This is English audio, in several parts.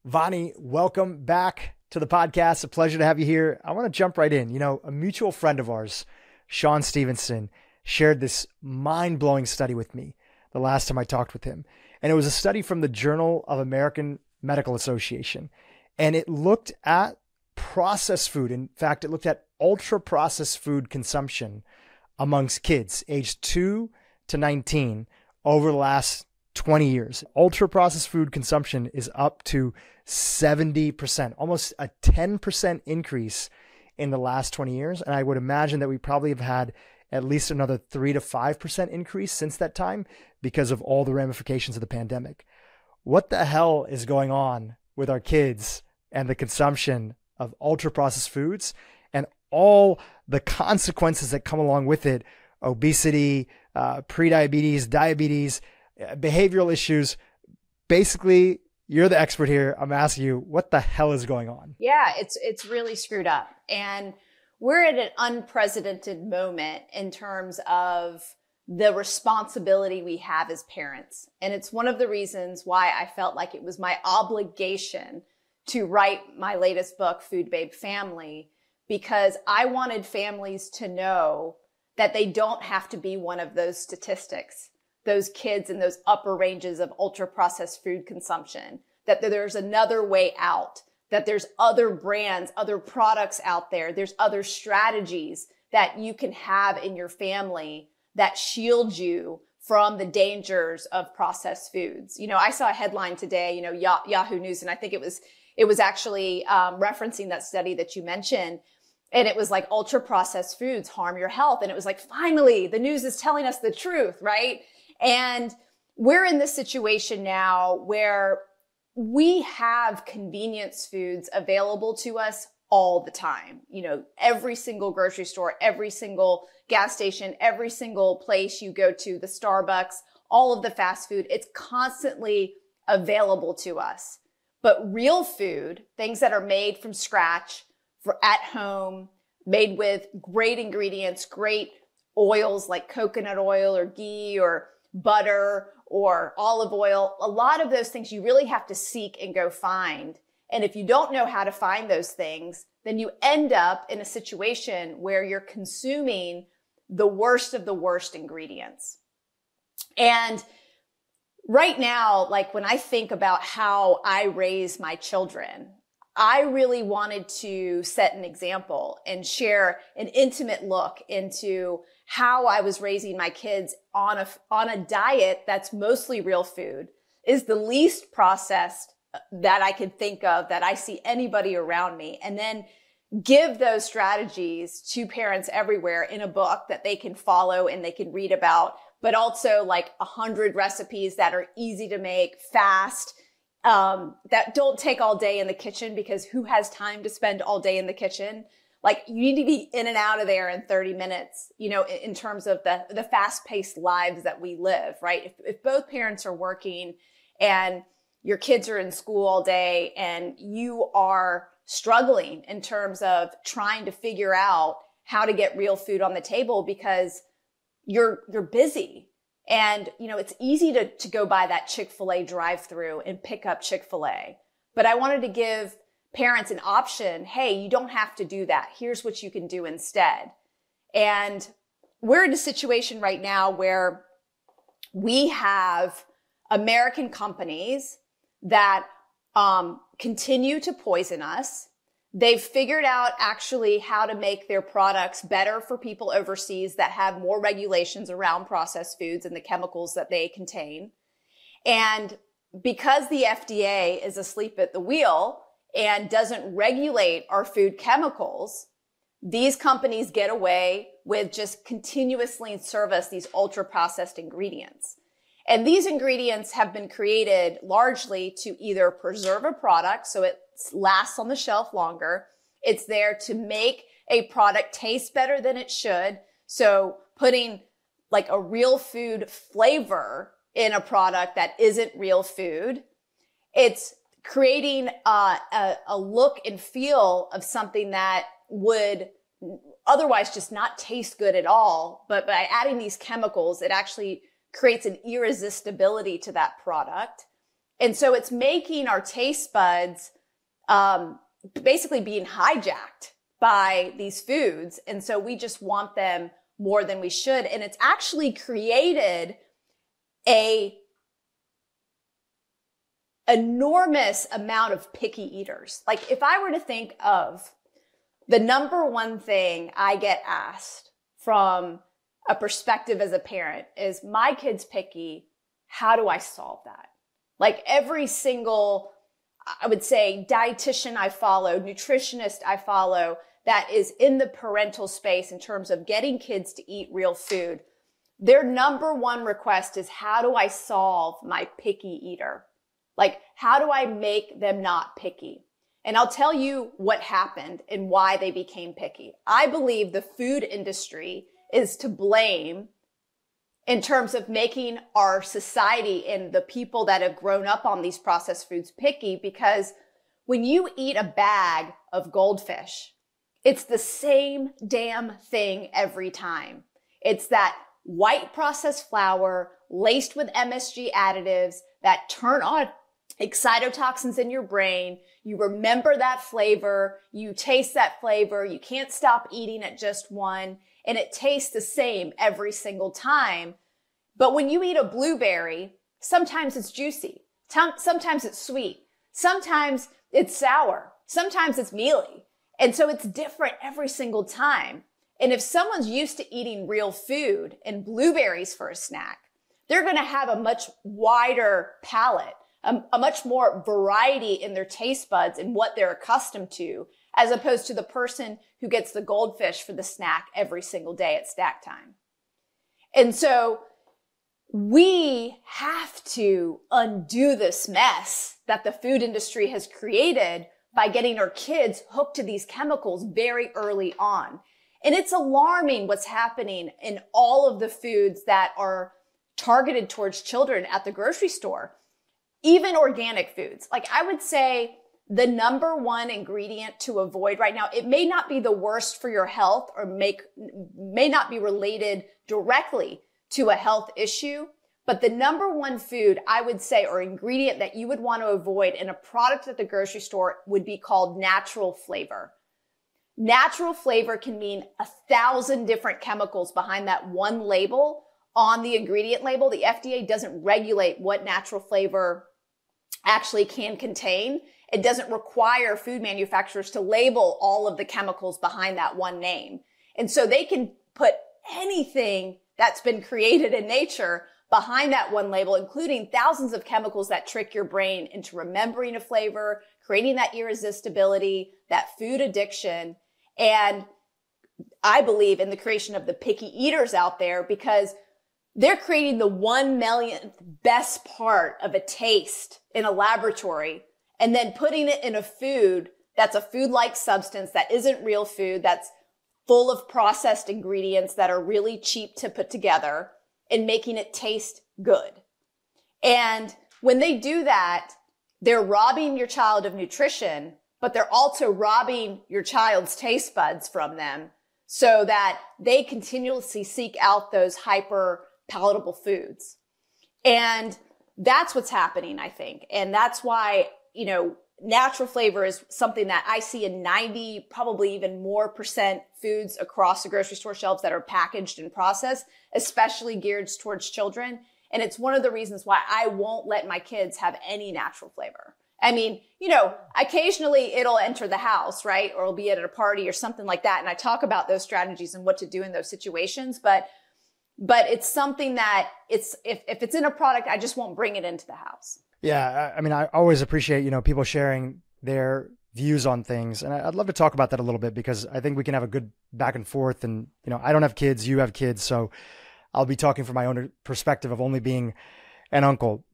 Vani, welcome back to the podcast. A pleasure to have you here. I want to jump right in. A mutual friend of ours, Sean Stevenson, shared this mind-blowing study with me the last time I talked with him. And it was a study from the Journal of American Medical Association. And it looked at processed food. In fact, it looked at ultra-processed food consumption amongst kids aged 2 to 19 over the last 20 years. Ultra-processed food consumption is up to 70%, almost a 10% increase in the last 20 years. And I would imagine that we probably have had at least another 3 to 5% increase since that time because of all the ramifications of the pandemic. What the hell is going on with our kids and the consumption of ultra-processed foods and all the consequences that come along with it? Obesity, prediabetes, diabetes, behavioral issues. Basically, you're the expert here. I'm asking you, what the hell is going on? Yeah, it's really screwed up. And we're at an unprecedented moment in terms of the responsibility we have as parents. And it's one of the reasons why I felt like it was my obligation to write my latest book, Food Babe Family, because I wanted families to know that they don't have to be one of those statistics, those kids in those upper ranges of ultra-processed food consumption, that there's another way out, that there's other brands, other products out there, there's other strategies that you can have in your family that shield you from the dangers of processed foods. I saw a headline today, Yahoo News, and I think it was actually referencing that study that you mentioned. And it was like ultra-processed foods harm your health. And it was like, finally, the news is telling us the truth, right? And we're in this situation now where we have convenience foods available to us all the time. Every single grocery store, every single gas station, every single place you go to, the Starbucks, all of the fast food, it's constantly available to us. But real food, things that are made from scratch, for at home, made with great ingredients, great oils like coconut oil or ghee or butter or olive oil. A lot of those things you really have to seek and go find. And if you don't know how to find those things, then you end up in a situation where you're consuming the worst of the worst ingredients. And right now, like when I think about how I raise my children, I really wanted to set an example and share an intimate look into how I was raising my kids on a diet that's mostly real food, is the least processed that I could think of, that I see anybody around me, and then give those strategies to parents everywhere in a book that they can follow and they can read about, but also like 100 recipes that are easy to make, fast, that don't take all day in the kitchen, because who has time to spend all day in the kitchen? Like, you need to be in and out of there in 30 minutes, in terms of the fast-paced lives that we live, right? If both parents are working and your kids are in school all day and you are struggling in terms of trying to figure out how to get real food on the table because you're busy. And, it's easy to go by that Chick-fil-A drive-through and pick up Chick-fil-A. But I wanted to give parents an option. Hey, you don't have to do that. Here's what you can do instead. And we're in a situation right now where we have American companies that continue to poison us. They've figured out actually how to make their products better for people overseas that have more regulations around processed foods and the chemicals that they contain. And because the FDA is asleep at the wheel and doesn't regulate our food chemicals, these companies get away with just continuously serve us these ultra processed ingredients. And these ingredients have been created largely to either preserve a product so it lasts on the shelf longer. It's there to make a product taste better than it should. So putting like a real food flavor in a product that isn't real food. It's creating a look and feel of something that would otherwise just not taste good at all. But by adding these chemicals, it actually creates an irresistibility to that product. And so it's making our taste buds basically being hijacked by these foods. And so we just want them more than we should. And it's actually created a enormous amount of picky eaters. Like if I were to think of the number one thing I get asked from a perspective as a parent is, my kid's picky. How do I solve that? Like every single, I would say, dietitian I follow, nutritionist I follow that is in the parental space in terms of getting kids to eat real food, their number one request is, how do I solve my picky eater? Like, how do I make them not picky? And I'll tell you what happened and why they became picky. I believe the food industry is to blame in terms of making our society and the people that have grown up on these processed foods picky, because when you eat a bag of goldfish, it's the same damn thing every time. It's that white processed flour laced with MSG additives that turn on excitotoxins in your brain. You remember that flavor, you taste that flavor, you can't stop eating at just one, and it tastes the same every single time. But when you eat a blueberry, sometimes it's juicy, sometimes it's sweet, sometimes it's sour, sometimes it's mealy. And so it's different every single time. And if someone's used to eating real food and blueberries for a snack, they're going to have a much wider palate, a much more variety in their taste buds and what they're accustomed to, as opposed to the person who gets the goldfish for the snack every single day at snack time. And so we have to undo this mess that the food industry has created by getting our kids hooked to these chemicals very early on. And it's alarming what's happening in all of the foods that are targeted towards children at the grocery store, even organic foods. Like I would say the number one ingredient to avoid right now, it may not be the worst for your health or may not be related directly to a health issue, but the number one food I would say or ingredient that you would want to avoid in a product at the grocery store would be called natural flavor. Natural flavor can mean 1,000 different chemicals behind that one label on the ingredient label. The FDA doesn't regulate what natural flavor actually can contain. It doesn't require food manufacturers to label all of the chemicals behind that one name. And so they can put anything that's been created in nature behind that one label, including thousands of chemicals that trick your brain into remembering a flavor, creating that irresistibility, that food addiction. And I believe in the creation of the picky eaters out there, because they're creating the 1 millionth best part of a taste in a laboratory and then putting it in a food that's a food-like substance that isn't real food, that's full of processed ingredients that are really cheap to put together, and making it taste good. And when they do that, they're robbing your child of nutrition, but they're also robbing your child's taste buds from them so that they continuously seek out those hyper palatable foods. And that's what's happening, I think. And that's why, natural flavor is something that I see in 90, probably even more % foods across the grocery store shelves that are packaged and processed, especially geared towards children. And it's one of the reasons why I won't let my kids have any natural flavor. I mean, occasionally it'll enter the house, right? Or it'll be at a party or something like that. And I talk about those strategies and what to do in those situations. But it's something that if it's in a product, I just won't bring it into the house. Yeah. I mean, I always appreciate, people sharing their views on things. And I'd love to talk about that a little bit, because I think we can have a good back and forth. And, I don't have kids, you have kids. So I'll be talking from my own perspective of only being an uncle.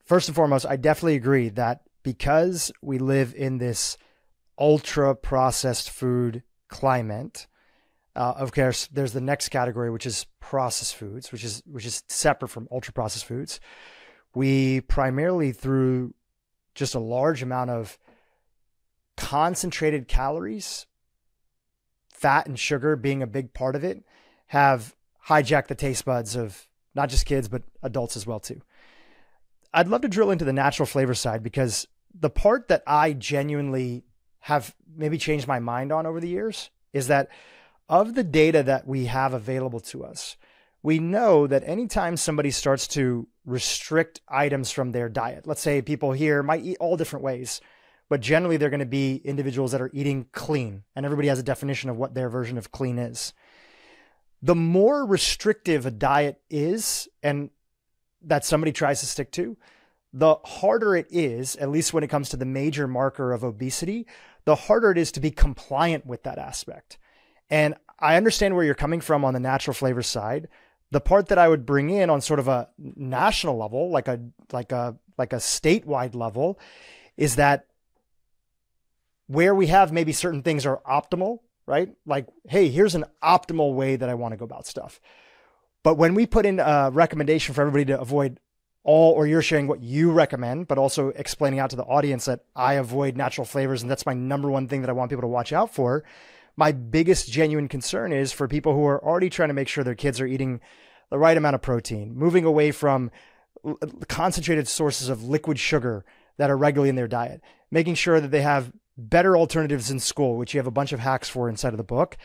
First and foremost, I definitely agree that because we live in this ultra processed food climate, of course, there's the next category, which is processed foods, which is separate from ultra processed foods. We primarily, through just a large amount of concentrated calories, fat and sugar being a big part of it, have hijacked the taste buds of not just kids, but adults as well too. I'd love to drill into the natural flavor side, because the part that I genuinely have maybe changed my mind on over the years is that of the data that we have available to us, we know that anytime somebody starts to restrict items from their diet, let's say people here might eat all different ways, but generally they're going to be individuals that are eating clean, and everybody has a definition of what their version of clean is. The more restrictive a diet is, and that somebody tries to stick to, the harder it is, at least when it comes to the major marker of obesity, the harder it is to be compliant with that aspect. And I understand where you're coming from on the natural flavor side. The part that I would bring in on sort of a national level, like a statewide level, is that where we have maybe certain things are optimal, right? Like, hey, here's an optimal way that I want to go about stuff. But when we put in a recommendation for everybody to avoid all, or you're sharing what you recommend, but also explaining out to the audience that I avoid natural flavors, and that's my number one thing that I want people to watch out for. My biggest genuine concern is for people who are already trying to make sure their kids are eating the right amount of protein, moving away from concentrated sources of liquid sugar that are regularly in their diet, making sure that they have better alternatives in school, which you have a bunch of hacks for inside of the book.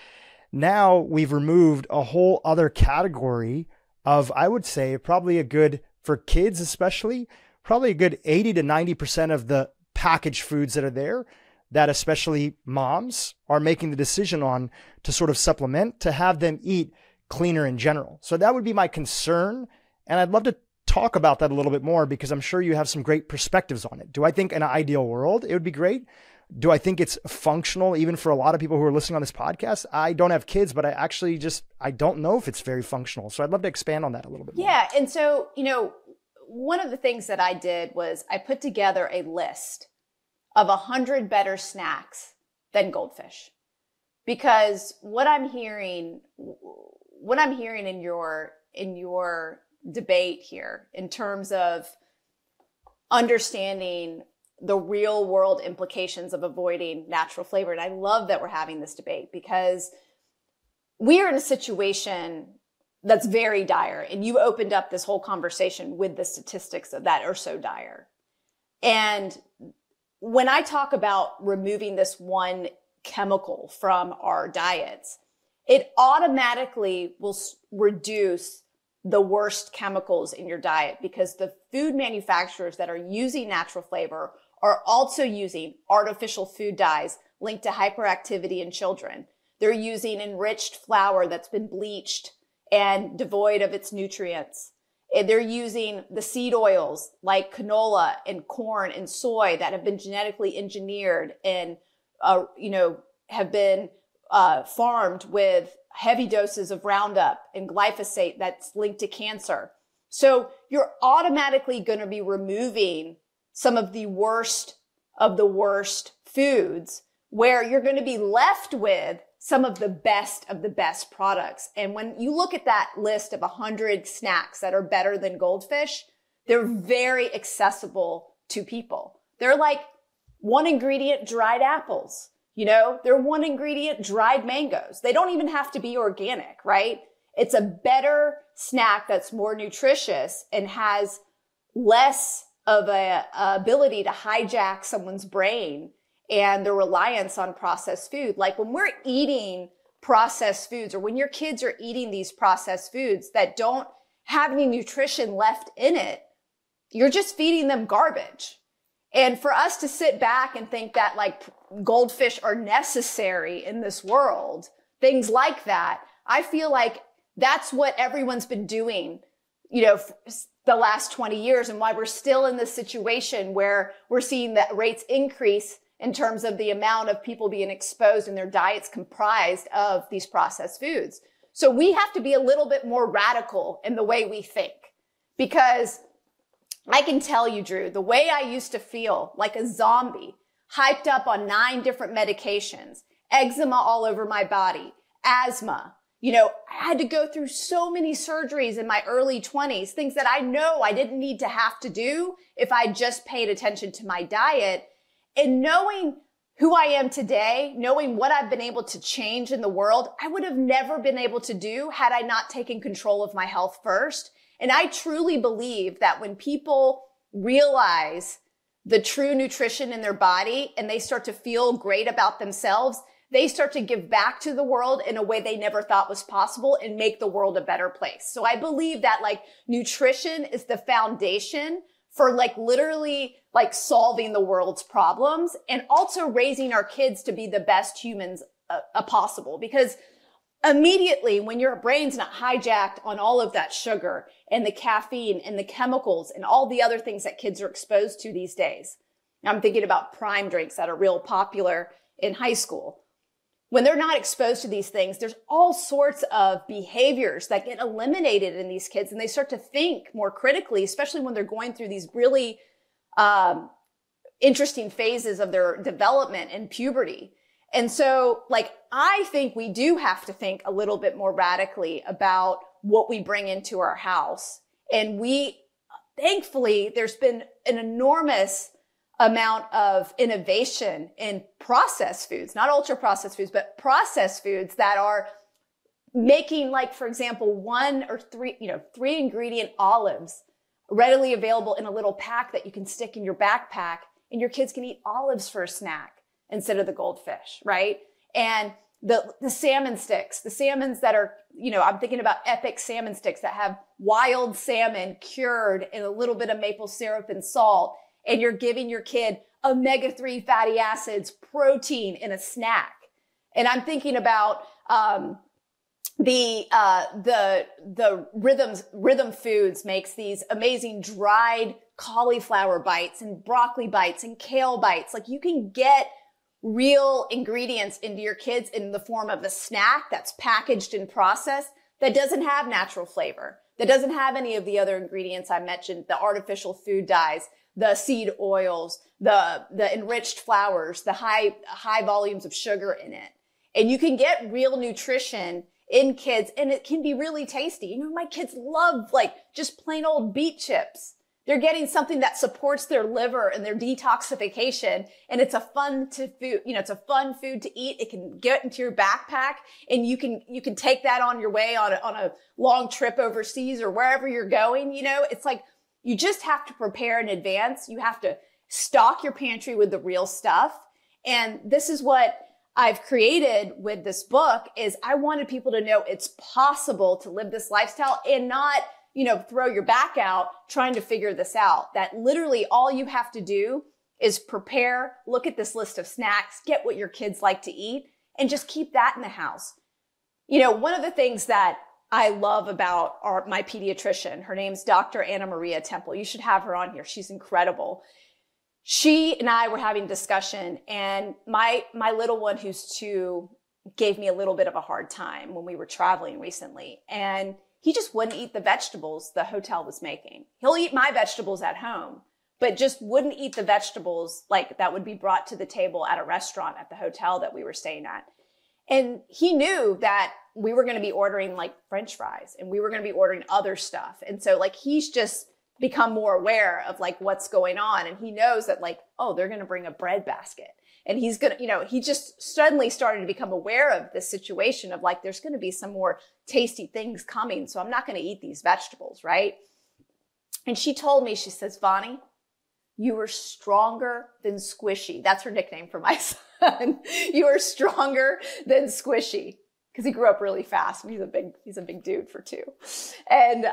Now we've removed a whole other category of, I would say, probably a good, for kids especially, probably a good 80 to 90% of the packaged foods that are there, that especially moms are making the decision on to sort of supplement, to have them eat cleaner in general. So that would be my concern. And I'd love to talk about that a little bit more, because I'm sure you have some great perspectives on it. Do I think in an ideal world, it would be great? Do I think it's functional even for a lot of people who are listening on this podcast? I don't have kids, but I don't know if it's very functional. So I'd love to expand on that a little bit more. Yeah. And so, one of the things that I did was I put together a list of 100 better snacks than goldfish, because what I'm hearing in your debate here, in terms of understanding the real world implications of avoiding natural flavor. And I love that we're having this debate, because we are in a situation that's very dire. And you opened up this whole conversation with the statistics of that are so dire. And when I talk about removing this one chemical from our diets, it automatically will reduce the worst chemicals in your diet, because the food manufacturers that are using natural flavor are also using artificial food dyes linked to hyperactivity in children. They're using enriched flour that's been bleached and devoid of its nutrients. And they're using the seed oils like canola and corn and soy that have been genetically engineered and, have been farmed with heavy doses of Roundup and glyphosate that's linked to cancer. So you're automatically going to be removing some of the worst foods, where you're going to be left with some of the best products. And when you look at that list of 100 snacks that are better than goldfish, they're very accessible to people. They're like one ingredient dried apples. They're one ingredient dried mangoes. They don't even have to be organic, right? It's a better snack that's more nutritious and has less of a ability to hijack someone's brain and the reliance on processed food. Like when we're eating processed foods, or when your kids are eating these processed foods that don't have any nutrition left in it, you're just feeding them garbage. And for us to sit back and think that like goldfish are necessary in this world, things like that, I feel like that's what everyone's been doing, the last 20 years, and why we're still in this situation where we're seeing that rates increase in terms of the amount of people being exposed and their diets comprised of these processed foods. So we have to be a little bit more radical in the way we think, because I can tell you, Dhru, the way I used to feel like a zombie, hyped up on 9 different medications, eczema all over my body, asthma, I had to go through so many surgeries in my early 20s, things that I know I didn't need to have to do if I just paid attention to my diet. And knowing who I am today, knowing what I've been able to change in the world, I would have never been able to do had I not taken control of my health first. And I truly believe that when people realize the true nutrition in their body and they start to feel great about themselves, they start to give back to the world in a way they never thought was possible and make the world a better place. So I believe that like nutrition is the foundation for like literally like solving the world's problems and also raising our kids to be the best humans possible. Because immediately when your brain's not hijacked on all of that sugar and the caffeine and the chemicals and all the other things that kids are exposed to these days. I'm thinking about prime drinks that are real popular in high school. When they're not exposed to these things, there's all sorts of behaviors that get eliminated in these kids and they start to think more critically, especially when they're going through these really interesting phases of their development and puberty. And so like, I think we do have to think a little bit more radically about what we bring into our house. And thankfully, there's been an enormous amount of innovation in processed foods, not ultra processed foods, but processed foods that are making, like, for example, 1 or 3, 3 ingredient olives readily available in a little pack that you can stick in your backpack, and your kids can eat olives for a snack instead of the goldfish, right? And the salmon sticks, the salmons that are, I'm thinking about epic salmon sticks that have wild salmon cured in a little bit of maple syrup and salt. And you're giving your kid omega-3 fatty acids, protein in a snack. And I'm thinking about, the Rhythm Foods makes these amazing dried cauliflower bites and broccoli bites and kale bites. Like you can get real ingredients into your kids in the form of a snack that's packaged and processed that doesn't have natural flavor, that doesn't have any of the other ingredients I mentioned, the artificial food dyes, the seed oils, the enriched flours, the high volumes of sugar in it. And you can get real nutrition in kids and it can be really tasty. My kids love like just plain old beet chips. They're getting something that supports their liver and their detoxification. And it's a fun it's a fun food to eat. It can get into your backpack and you can take that on your way on a long trip overseas or wherever you're going. It's like, you just have to prepare in advance. You have to stock your pantry with the real stuff. And this is what I've created with this book is I wanted people to know it's possible to live this lifestyle and not, throw your back out trying to figure this out. That literally all you have to do is prepare, look at this list of snacks, get what your kids like to eat, and just keep that in the house. One of the things that I love about my pediatrician, her name's Dr. Anna Maria Temple. You should have her on here. She's incredible. She and I were having a discussion and my little one who's 2 gave me a little bit of a hard time when we were traveling recently. And he just wouldn't eat the vegetables the hotel was making. He'll eat my vegetables at home, but just wouldn't eat the vegetables like that would be brought to the table at a restaurant at the hotel that we were staying at. And he knew that we were going to be ordering like French fries and we were going to be ordering other stuff. And so like, he's just become more aware of like what's going on. And he knows that like, oh, they're going to bring a bread basket and he's going to, he just suddenly started to become aware of this situation of like, there's going to be some more tasty things coming. So I'm not going to eat these vegetables. Right. And she told me, she says, Vani, you are stronger than Squishy. That's her nickname for my son. You are stronger than Squishy. Because he grew up really fast and he's a big dude for 2. And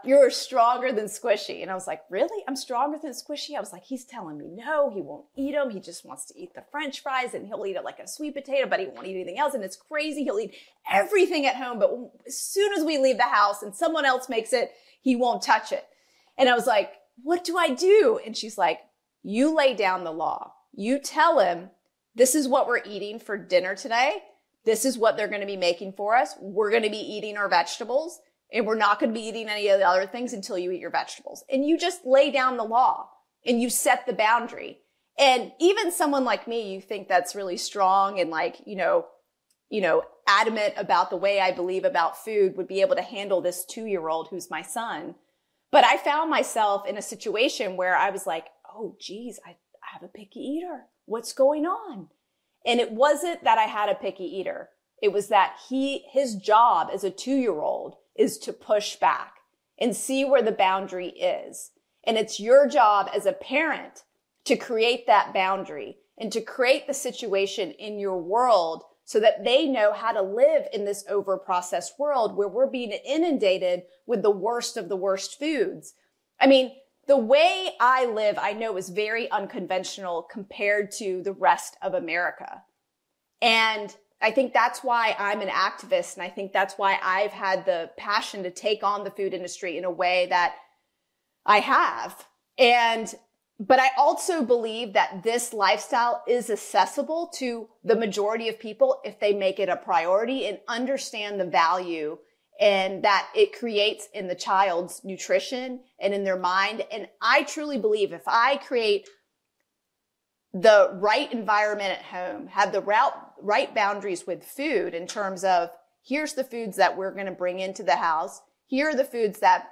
you're stronger than Squishy. And I was like, really? I'm stronger than Squishy? I was like, he's telling me no, he won't eat them. He just wants to eat the French fries and he'll eat it like a sweet potato, but he won't eat anything else. And it's crazy. He'll eat everything at home. But as soon as we leave the house and someone else makes it, he won't touch it. And I was like, what do I do? And she's like, you lay down the law. You tell him, this is what we're eating for dinner today. This is what they're going to be making for us. We're going to be eating our vegetables and we're not going to be eating any of the other things until you eat your vegetables. And you just lay down the law and you set the boundary. And even someone like me, you think that's really strong and like, adamant about the way I believe about food would be able to handle this 2-year-old who's my son. But I found myself in a situation where I was like, oh, geez, I have a picky eater. What's going on? And it wasn't that I had a picky eater. It was that his job as a 2-year-old is to push back and see where the boundary is. And it's your job as a parent to create that boundary and to create the situation in your world so that they know how to live in this over-processed world where we're being inundated with the worst of the worst foods. I mean, the way I live, I know, is very unconventional compared to the rest of America. And I think that's why I'm an activist. And I think that's why I've had the passion to take on the food industry in a way that I have. But I also believe that this lifestyle is accessible to the majority of people if they make it a priority and understand the value and that it creates in the child's nutrition and in their mind. And I truly believe if I create the right environment at home, have the right boundaries with food in terms of here's the foods that we're going to bring into the house. Here are the foods that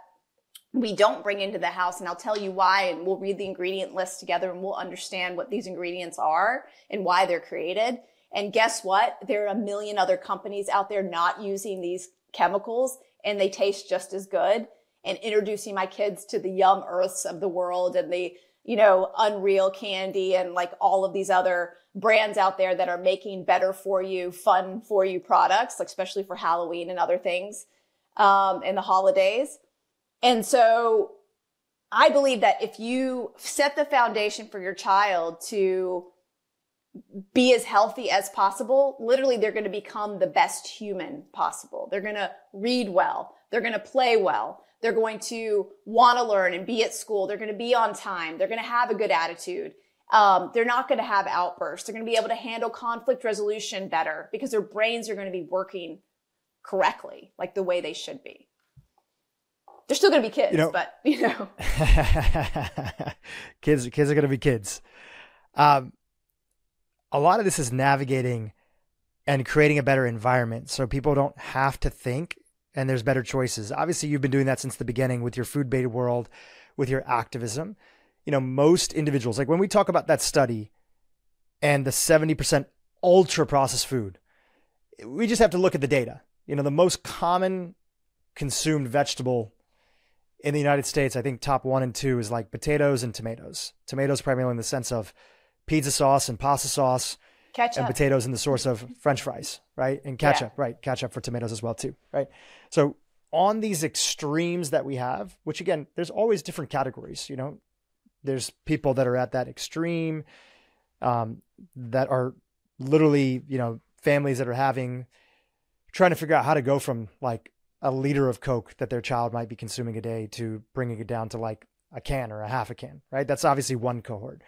we don't bring into the house, and I'll tell you why, and we'll read the ingredient list together and we'll understand what these ingredients are and why they're created. And guess what? There are a million other companies out there not using these chemicals and they taste just as good. And introducing my kids to the Yum Earths of the world and the, Unreal Candy and like all of these other brands out there that are making better for you, fun for you products, especially for Halloween and other things, in the holidays. And so I believe that if you set the foundation for your child to be as healthy as possible, literally they're going to become the best human possible. They're going to read well. They're going to play well. They're going to want to learn and be at school. They're going to be on time. They're going to have a good attitude. They're not going to have outbursts. They're going to be able to handle conflict resolution better because their brains are going to be working correctly, like the way they should be. They're still going to be kids, but kids are going to be kids. A lot of this is navigating and creating a better environment so people don't have to think and there's better choices. Obviously, you've been doing that since the beginning with your food-based world, with your activism. Most individuals, like when we talk about that study and the 70% ultra processed food, we just have to look at the data. The most common consumed vegetable in the United States, I think top 1 and 2 is like potatoes and tomatoes. Tomatoes primarily in the sense of pizza sauce and pasta sauce. Ketchup. And potatoes in the source of French fries, right? And ketchup, right? Ketchup for tomatoes as well too, right? So on these extremes that we have, which again, there's always different categories, there's people that are at that extreme, that are literally, families that are trying to figure out how to go from like a liter of Coke that their child might be consuming a day to bringing it down to like a can or a half a can, right? That's obviously one cohort.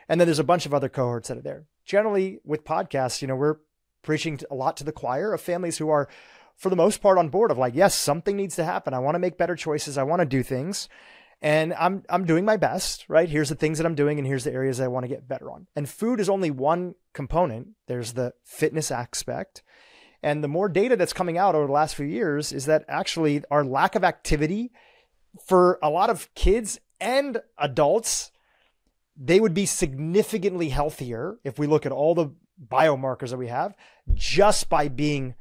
And then there's a bunch of other cohorts that are there. Generally with podcasts, we're preaching a lot to the choir of families who are, for the most part, on board of like, yes, something needs to happen. I want to make better choices. I want to do things. And I'm doing my best, right? Here's the things that I'm doing and here's the areas I want to get better on. And food is only one component. There's the fitness aspect. And the more data that's coming out over the last few years is that actually our lack of activity for a lot of kids and adults, they would be significantly healthier if we look at all the biomarkers that we have just by being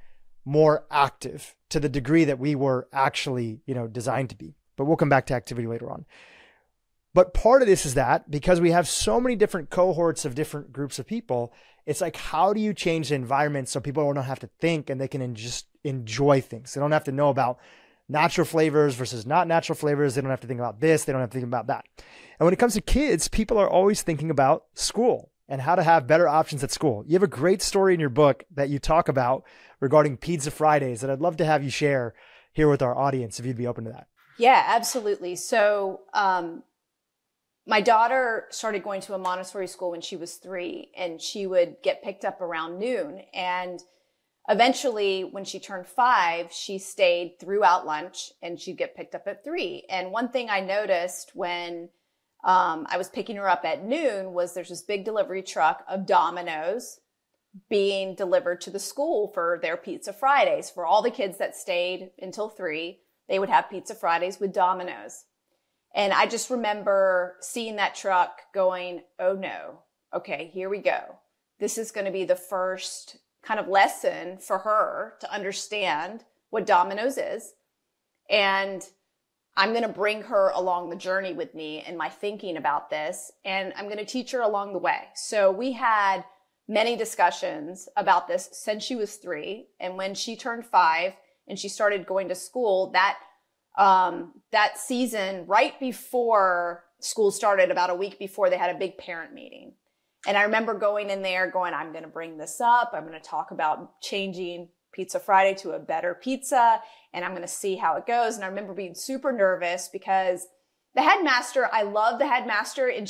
more active to the degree that we were actually, designed to be. But we'll come back to activity later on. But part of this is that because we have so many different cohorts of different groups of people, it's like, how do you change the environment so people don't have to think and they can just enjoy things? They don't have to know about natural flavors versus not natural flavors. They don't have to think about this. They don't have to think about that. And when it comes to kids, people are always thinking about school and how to have better options at school. You have a great story in your book that you talk about regarding Pizza Fridays that I'd love to have you share here with our audience if you'd be open to that. Yeah, absolutely. So, my daughter started going to a Montessori school when she was 3, and she would get picked up around noon. And eventually, when she turned 5, she stayed throughout lunch and she'd get picked up at 3. And one thing I noticed when I was picking her up at noon was there's this big delivery truck of Domino's being delivered to the school for their Pizza Fridays. For all the kids that stayed until 3, they would have Pizza Fridays with Domino's. And I just remember seeing that truck going, oh no, okay, here we go. This is going to be the first kind of lesson for her to understand what Domino's is. And I'm going to bring her along the journey with me in my thinking about this, and I'm going to teach her along the way. So we had many discussions about this since she was 3. And when she turned 5 and she started going to school, that season, right before school started, about a week before, they had a big parent meeting. And I remember going in there going, I'm going to bring this up. I'm going to talk about changing Pizza Friday to a better pizza, and I'm going to see how it goes. And I remember being super nervous because the headmaster, I love the headmaster, and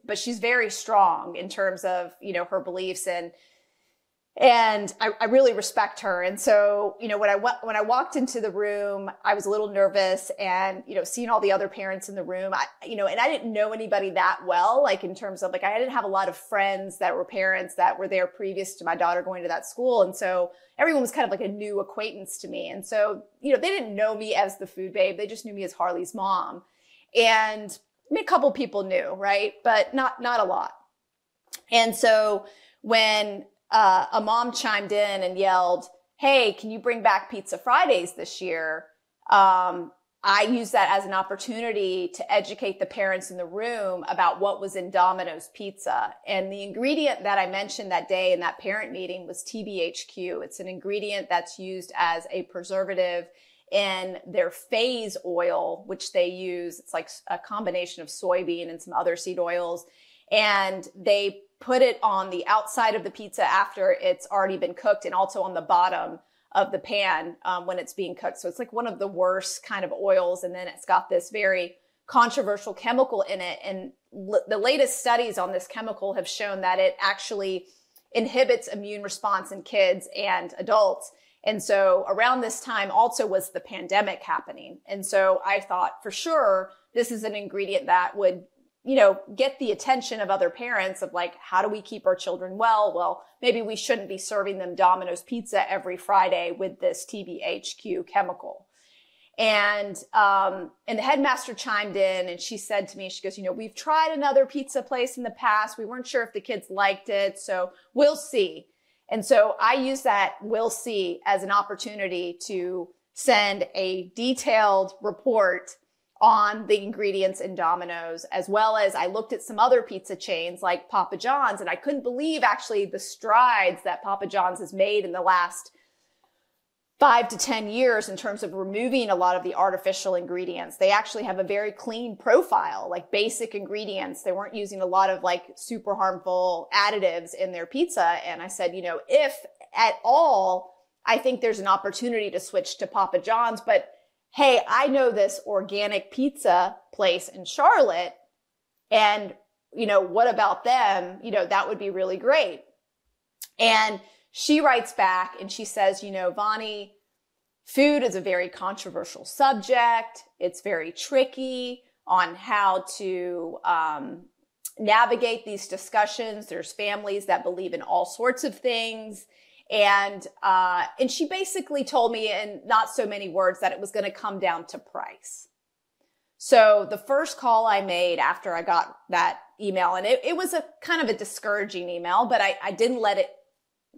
but she's very strong in terms of, her beliefs, and I really respect her. And so, when I walked into the room, I was a little nervous, and, seeing all the other parents in the room, and I didn't know anybody that well, like in terms of, like, I didn't have a lot of friends that were parents that were there previous to my daughter going to that school. And so everyone was kind of like a new acquaintance to me. And so, they didn't know me as the food babe. They just knew me as Harley's mom. And a couple people knew, right? But not a lot. And so when a mom chimed in and yelled, "Hey, can you bring back Pizza Fridays this year?" I used that as an opportunity to educate the parents in the room about what was in Domino's Pizza. And the ingredient that I mentioned that day in that parent meeting was TBHQ. It's an ingredient that's used as a preservative in their phase oil, which they use. It's like a combination of soybean and some other seed oils. And they put it on the outside of the pizza after it's already been cooked, and also on the bottom of the pan when it's being cooked. So it's like one of the worst kind of oils. And then it's got this very controversial chemical in it. And the latest studies on this chemical have shown that it actually inhibits immune response in kids and adults. And so around this time also was the pandemic happening. And so I thought, for sure, this is an ingredient that would, get the attention of other parents of, like, how do we keep our children well? Well, maybe we shouldn't be serving them Domino's pizza every Friday with this TBHQ chemical. And the headmaster chimed in, and she said to me, she goes, "We've tried another pizza place in the past. We weren't sure if the kids liked it, so we'll see." And so I use that "we'll see" as an opportunity to send a detailed report on the ingredients in Domino's, as well as I looked at some other pizza chains like Papa John's, and I couldn't believe actually the strides that Papa John's has made in the last 5 to 10 years in terms of removing a lot of the artificial ingredients. They actually have a very clean profile, like basic ingredients. They weren't using a lot of like super harmful additives in their pizza. And I said, if at all, I think there's an opportunity to switch to Papa John's, but hey, I know this organic pizza place in Charlotte, and, what about them? That would be really great. And she writes back and she says, Vani, food is a very controversial subject. It's very tricky on how to navigate these discussions. There's families that believe in all sorts of things. And she basically told me in not so many words that it was going to come down to price. So the first call I made after I got that email, and it was a kind of a discouraging email, but I didn't let it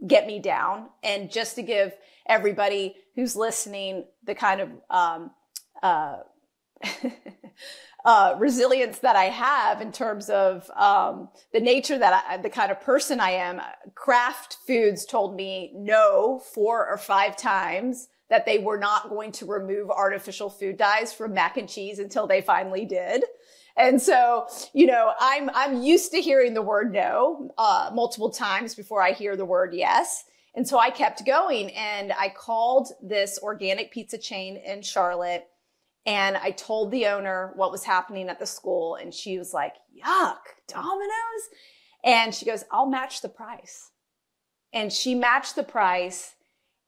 get me down. And just to give everybody who's listening the kind of resilience that I have in terms of the nature that the kind of person I am. Kraft Foods told me no 4 or 5 times that they were not going to remove artificial food dyes from mac and cheese until they finally did. And so, I'm used to hearing the word no multiple times before I hear the word yes. And so I kept going, and I called this organic pizza chain in Charlotte. And I told the owner what was happening at the school, and she was like, "Yuck, Domino's?" And she goes, "I'll match the price." And she matched the price,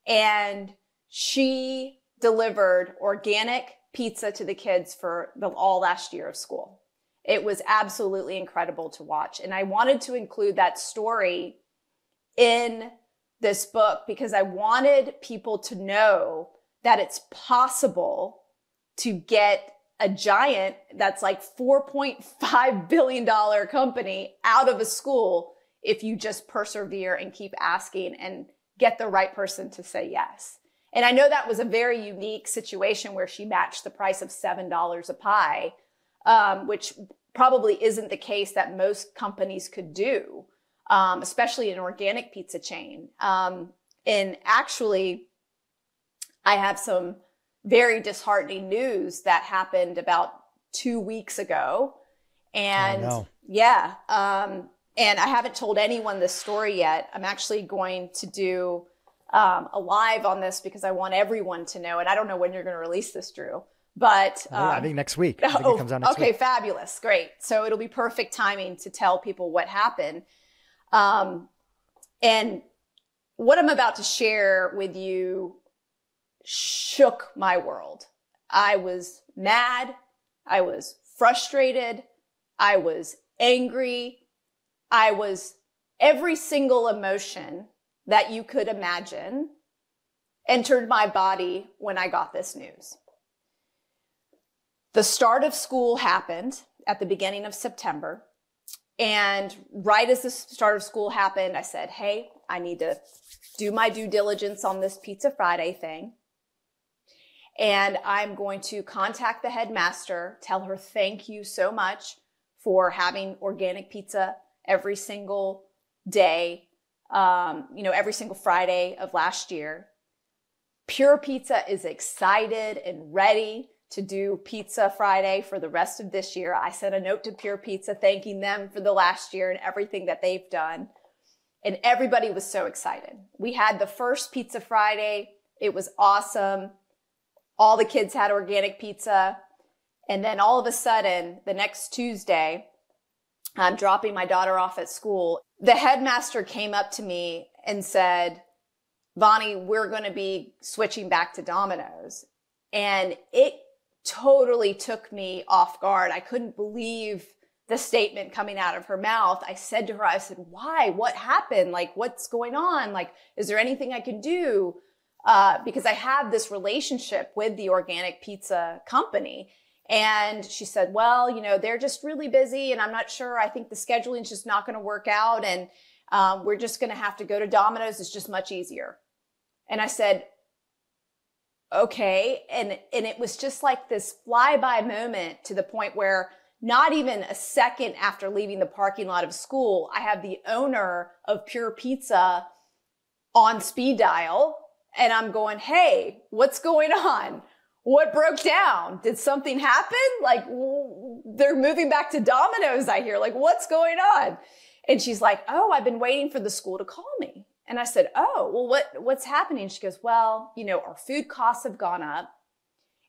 and she delivered organic pizza to the kids for all last year of school. It was absolutely incredible to watch. And I wanted to include that story in this book because I wanted people to know that it's possible to get a giant that's like $4.5 billion company out of a school if you just persevere and keep asking and get the right person to say yes. And I know that was a very unique situation where she matched the price of $7 a pie, which probably isn't the case that most companies could do, especially an organic pizza chain. And actually, I have some very disheartening news that happened about 2 weeks ago. And and I haven't told anyone this story yet. I'm actually going to do a live on this because I want everyone to know. And I don't know when you're going to release this, Drew, but I think next week. I think it comes out next week. Okay, fabulous. Great. So it'll be perfect timing to tell people what happened. And what I'm about to share with you shook my world. I was mad. I was frustrated. I was angry. I was every single emotion that you could imagine entered my body when I got this news. The start of school happened at the beginning of September. And right as the start of school happened, I said, hey, I need to do my due diligence on this Pizza Friday thing. And I'm going to contact the headmaster, tell her thank you so much for having organic pizza every single day, every single Friday of last year. Pure Pizza is excited and ready to do Pizza Friday for the rest of this year. I sent a note to Pure Pizza thanking them for the last year and everything that they've done. And everybody was so excited. We had the first Pizza Friday. It was awesome. All the kids had organic pizza. And then all of a sudden, the next Tuesday, I'm dropping my daughter off at school. The headmaster came up to me and said, Vani, we're going to be switching back to Domino's. And it totally took me off guard. I couldn't believe the statement coming out of her mouth. I said to her, why? What happened? Like, what's going on? Like, is there anything I can do? Because I have this relationship with the organic pizza company. And she said, well, they're just really busy and I'm not sure. I think the scheduling is just not going to work out. And we're just going to have to go to Domino's. It's just much easier. And I said, okay. And it was just like this flyby moment to the point where not even a second after leaving the parking lot of school, I have the owner of Pure Pizza on speed dial. And I'm going, hey, what's going on? What broke down? Did something happen? Like, they're moving back to Domino's, I hear. Like, what's going on? And she's like, oh, I've been waiting for the school to call me. And I said, oh, well, what's happening? She goes, well, our food costs have gone up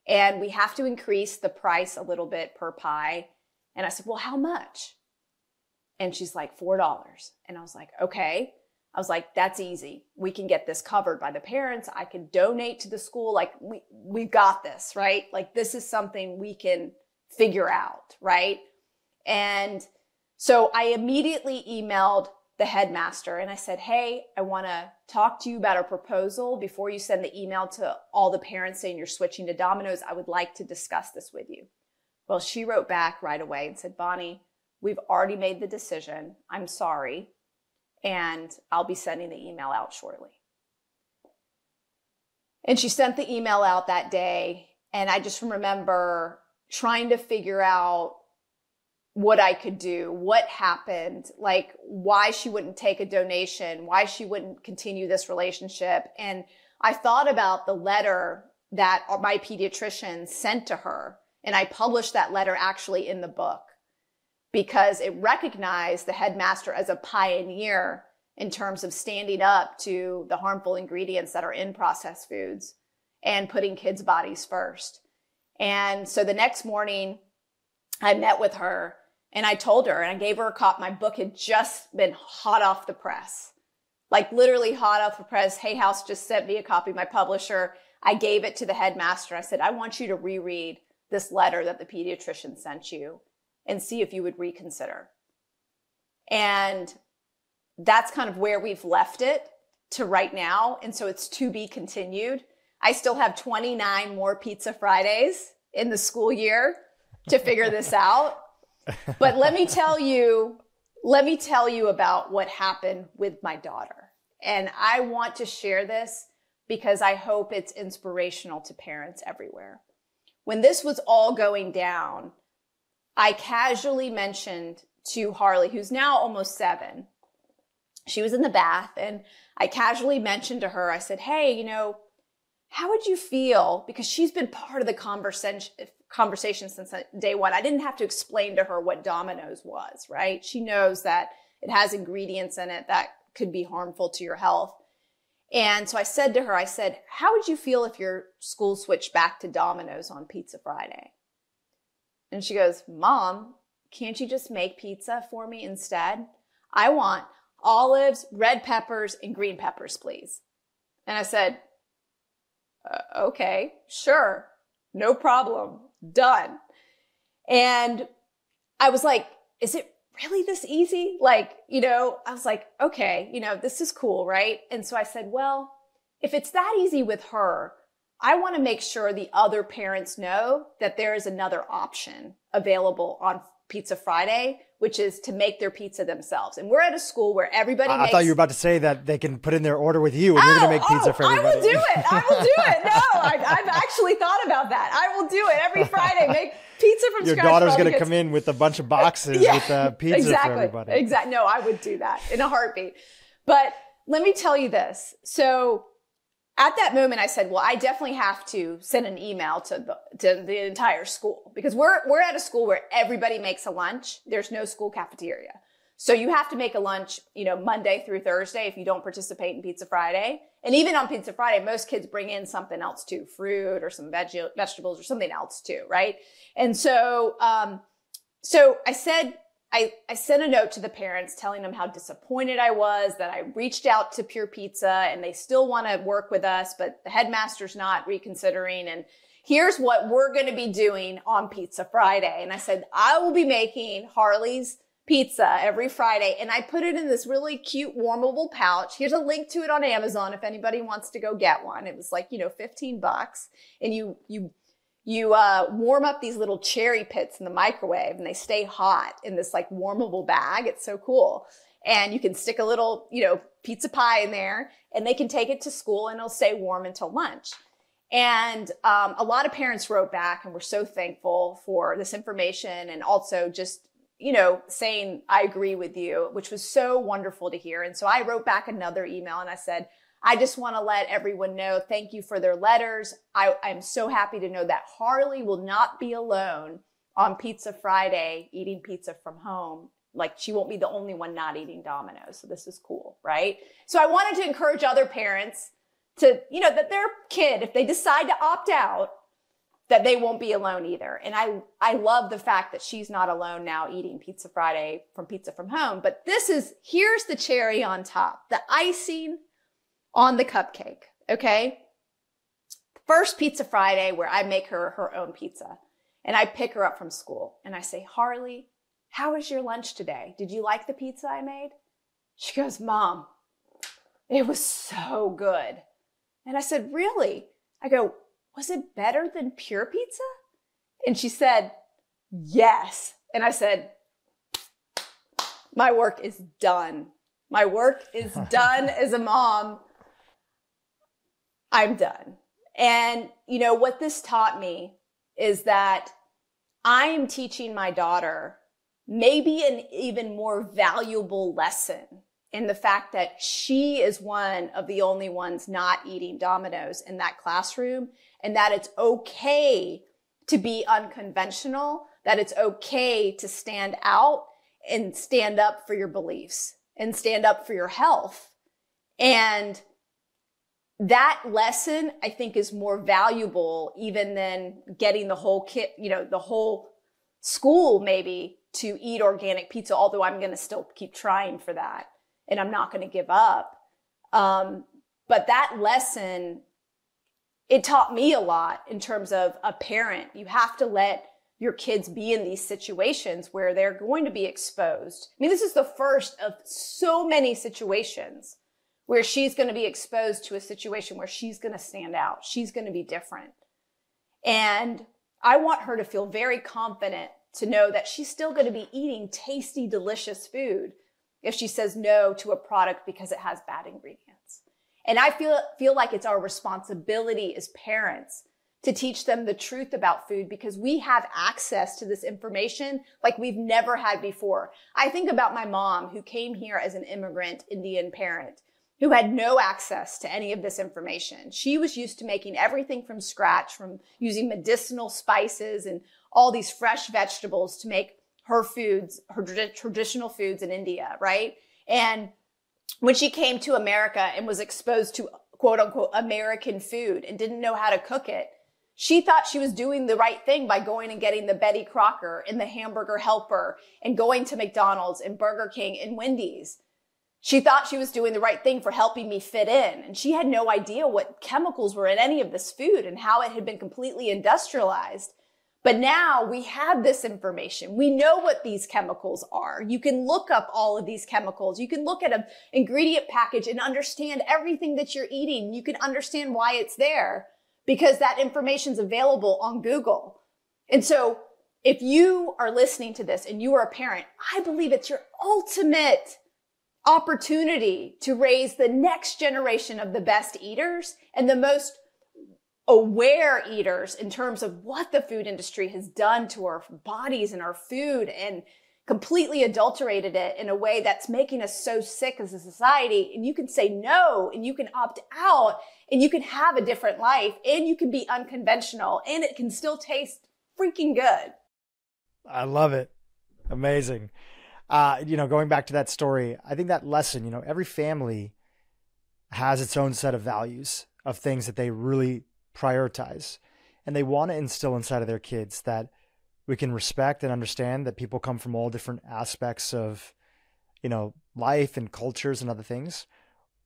and we have to increase the price a little bit per pie. And I said, well, how much? And she's like, $4. And I was like, okay. I was like, that's easy. We can get this covered by the parents. I can donate to the school. Like, we've got this, right? Like, this is something we can figure out, right? And so I immediately emailed the headmaster and I said, hey, I want to talk to you about a proposal. Before you send the email to all the parents saying you're switching to Domino's, I would like to discuss this with you. Well, she wrote back right away and said, Vani, we've already made the decision. I'm sorry. And I'll be sending the email out shortly. And she sent the email out that day. And I just remember trying to figure out what I could do, what happened, like why she wouldn't take a donation, why she wouldn't continue this relationship. And I thought about the letter that my pediatrician sent to her. And I published that letter actually in the book, because it recognized the headmaster as a pioneer in terms of standing up to the harmful ingredients that are in processed foods and putting kids' bodies first. And so the next morning, I met with her and I told her, and I gave her a copy. My book had just been hot off the press, like literally hot off the press. Hay House just sent me a copy, my publisher. I gave it to the headmaster. I said, I want you to reread this letter that the pediatrician sent you and see if you would reconsider. And that's kind of where we've left it to right now. And so it's to be continued. I still have 29 more Pizza Fridays in the school year to figure this out. But let me tell you about what happened with my daughter. And I want to share this because I hope it's inspirational to parents everywhere. When this was all going down, I casually mentioned to Harley, who's now almost 7, she was in the bath, and I casually mentioned to her, I said, hey, how would you feel? Because she's been part of the conversation since day one. I didn't have to explain to her what Domino's was, right? She knows that it has ingredients in it that could be harmful to your health. And so I said to her, how would you feel if your school switched back to Domino's on Pizza Friday? And she goes, Mom, can't you just make pizza for me instead? I want olives, red peppers, and green peppers, please. And I said, okay, sure, no problem, done. And I was like, is it really this easy? I was like, okay, this is cool, right? And so I said, well, if it's that easy with her, I want to make sure the other parents know that there is another option available on Pizza Friday, which is to make their pizza themselves. And we're at a school where everybody I thought you were about to say that they can put in their order with you and you're going to make pizza for everybody. I will do it. No, I've actually thought about that. I will do it every Friday. Make pizza from scratch. Your daughter's going to come in with a bunch of boxes with pizza for everybody. Exactly. No, I would do that in a heartbeat. But let me tell you this. So at that moment, I said, well, I definitely have to send an email to the entire school, because we're at a school where everybody makes a lunch. There's no school cafeteria. So you have to make a lunch, Monday through Thursday if you don't participate in Pizza Friday. And even on Pizza Friday, most kids bring in something else too, fruit or some vegetables or something else too, right? And so, I said, I sent a note to the parents telling them how disappointed I was, that I reached out to Pure Pizza and they still want to work with us, but the headmaster's not reconsidering. And here's what we're going to be doing on Pizza Friday. And I said, I will be making Harley's pizza every Friday. And I put it in this really cute warmable pouch. Here's a link to it on Amazon if anybody wants to go get one. It was like, $15. And you warm up these little cherry pits in the microwave and they stay hot in this like warmable bag. It's so cool. And you can stick a little, pizza pie in there and they can take it to school and it'll stay warm until lunch. And a lot of parents wrote back and were so thankful for this information and also just, saying, I agree with you, which was so wonderful to hear. And so I wrote back another email and I said, I just want to let everyone know, thank you for their letters. I'm so happy to know that Harley will not be alone on Pizza Friday eating pizza from home. Like, she won't be the only one not eating Domino's. So this is cool, right? So I wanted to encourage other parents to, that their kid, if they decide to opt out, that they won't be alone either. And I love the fact that she's not alone now eating Pizza Friday from Pizza from Home. But here's the cherry on top, the icing on the cupcake, okay? First Pizza Friday where I make her own pizza and I pick her up from school and I say, Harley, how was your lunch today? Did you like the pizza I made? She goes, Mom, it was so good. And I said, really? I go, was it better than Pure Pizza? And she said, yes. And I said, my work is done. My work is done as a mom. I'm done. And what this taught me is that I am teaching my daughter maybe an even more valuable lesson in the fact that she is one of the only ones not eating Domino's in that classroom, and that it's okay to be unconventional, that it's okay to stand out and stand up for your beliefs and stand up for your health. And that lesson, I think, is more valuable even than getting the whole kit, the whole school maybe to eat organic pizza, although I'm going to still keep trying for that and I'm not going to give up. But that lesson, it taught me a lot in terms of a parent. You have to let your kids be in these situations where they're going to be exposed. I mean, this is the first of so many situations where she's going to be exposed to a situation where she's going to stand out. She's going to be different. And I want her to feel very confident to know that she's still going to be eating tasty, delicious food if she says no to a product because it has bad ingredients. And I feel like it's our responsibility as parents to teach them the truth about food, because we have access to this information like we've never had before. I think about my mom, who came here as an immigrant Indian parent, who had no access to any of this information. She was used to making everything from scratch, from using medicinal spices and all these fresh vegetables to make her foods, her traditional foods in India, right? And when she came to America and was exposed to quote unquote American food and didn't know how to cook it, she thought she was doing the right thing by going and getting the Betty Crocker and the Hamburger Helper and going to McDonald's and Burger King and Wendy's. She thought she was doing the right thing for helping me fit in. And she had no idea what chemicals were in any of this food and how it had been completely industrialized. But now we have this information. We know what these chemicals are. You can look up all of these chemicals. You can look at an ingredient package and understand everything that you're eating. You can understand why it's there, because that information is available on Google. And so if you are listening to this and you are a parent, I believe it's your ultimate opportunity to raise the next generation of the best eaters and the most aware eaters in terms of what the food industry has done to our bodies and our food and completely adulterated it in a way that's making us so sick as a society. And you can say no, and you can opt out, and you can have a different life, and you can be unconventional, and it can still taste freaking good. I love it. Amazing. Going back to that story, I think that lesson, every family has its own set of values of things that they really prioritize. And they want to instill inside of their kids that we can respect and understand that people come from all different aspects of, life and cultures and other things,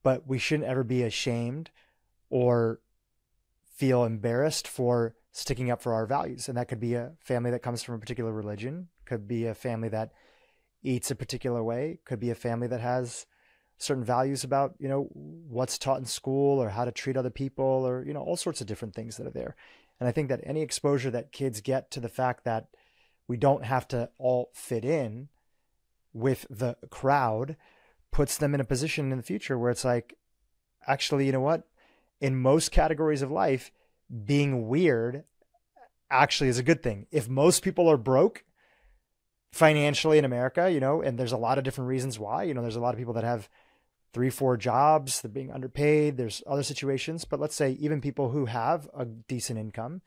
but we shouldn't ever be ashamed or feel embarrassed for sticking up for our values. And that could be a family that comes from a particular religion, could be a family that eats a particular way, could be a family that has certain values about, what's taught in school or how to treat other people or, all sorts of different things that are there. And I think that any exposure that kids get to the fact that we don't have to all fit in with the crowd puts them in a position in the future where it's like, actually, you know what? In most categories of life, being weird actually is a good thing. If most people are broke financially in America, and there's a lot of different reasons why, there's a lot of people that have 3-4 jobs, they're being underpaid, there's other situations, but let's say even people who have a decent income,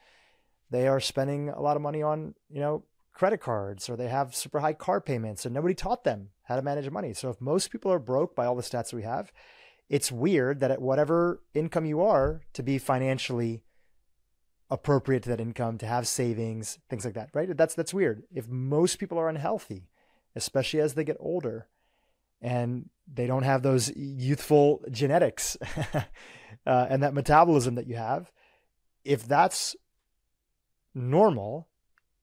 they are spending a lot of money on, credit cards, or they have super high car payments and nobody taught them how to manage money. So if most people are broke by all the stats that we have, it's weird that at whatever income you are, to be financially appropriate to that income, to have savings, things like that, right? That's weird. If most people are unhealthy, especially as they get older, and they don't have those youthful genetics and that metabolism that you have, if that's normal,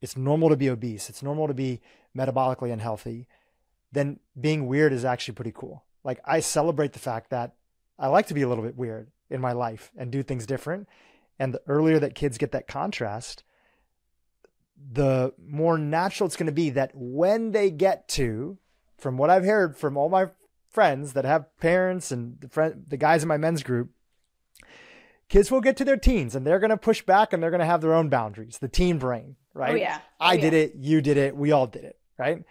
it's normal to be obese, it's normal to be metabolically unhealthy, then being weird is actually pretty cool. Like, I celebrate the fact that I like to be a little bit weird in my life and do things different. And the earlier that kids get that contrast, the more natural it's going to be that when they get to, from what I've heard from all my friends that have parents and the guys in my men's group, kids will get to their teens and they're going to push back and they're going to have their own boundaries, the teen brain, right? Oh, yeah. I did it, you did it, we all did it, right?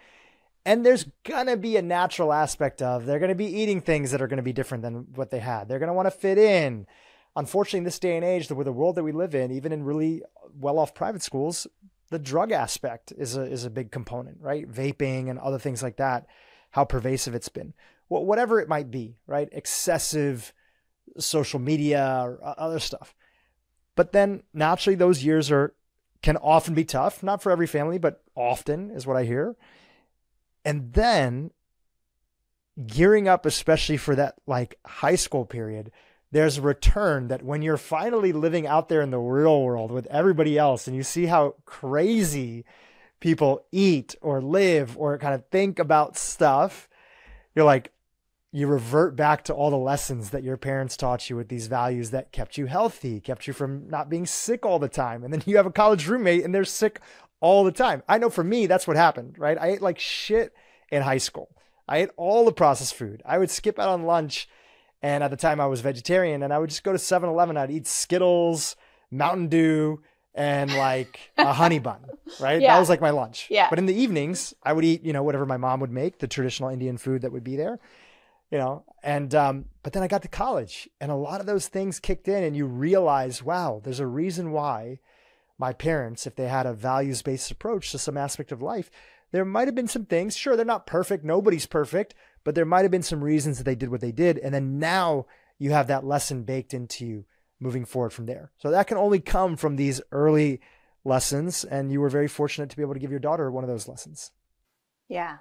And there's going to be a natural aspect of they're going to be eating things that are going to be different than what they had. They're going to want to fit in. Unfortunately, in this day and age, with the world that we live in, even in really well-off private schools, the drug aspect is a big component, right? Vaping and other things like that, how pervasive it's been. Well, whatever it might be, right? Excessive social media or other stuff. But then naturally those years can often be tough, not for every family, but often is what I hear. And then gearing up, especially for that like high school period, there's a return that when you're finally living out there in the real world with everybody else and you see how crazy people eat or live or kind of think about stuff, you're like, you revert back to all the lessons that your parents taught you with these values that kept you healthy, kept you from not being sick all the time. And then you have a college roommate and they're sick all the time. I know for me, that's what happened, right? I ate like shit in high school. I ate all the processed food. I would skip out on lunch And at the time I was vegetarian, and I would just go to 7-Eleven. I'd eat Skittles, Mountain Dew, and like a honey bun, right? Yeah. That was like my lunch. Yeah. But in the evenings I would eat, whatever my mom would make, the traditional Indian food that would be there, and, but then I got to college and a lot of those things kicked in, and you realize, wow, there's a reason why my parents, if they had a values-based approach to some aspect of life, there might've been some things, sure, they're not perfect. Nobody's perfect, but there might've been some reasons that they did what they did. And then now you have that lesson baked into you moving forward from there. So that can only come from these early lessons. And you were very fortunate to be able to give your daughter one of those lessons. Yeah.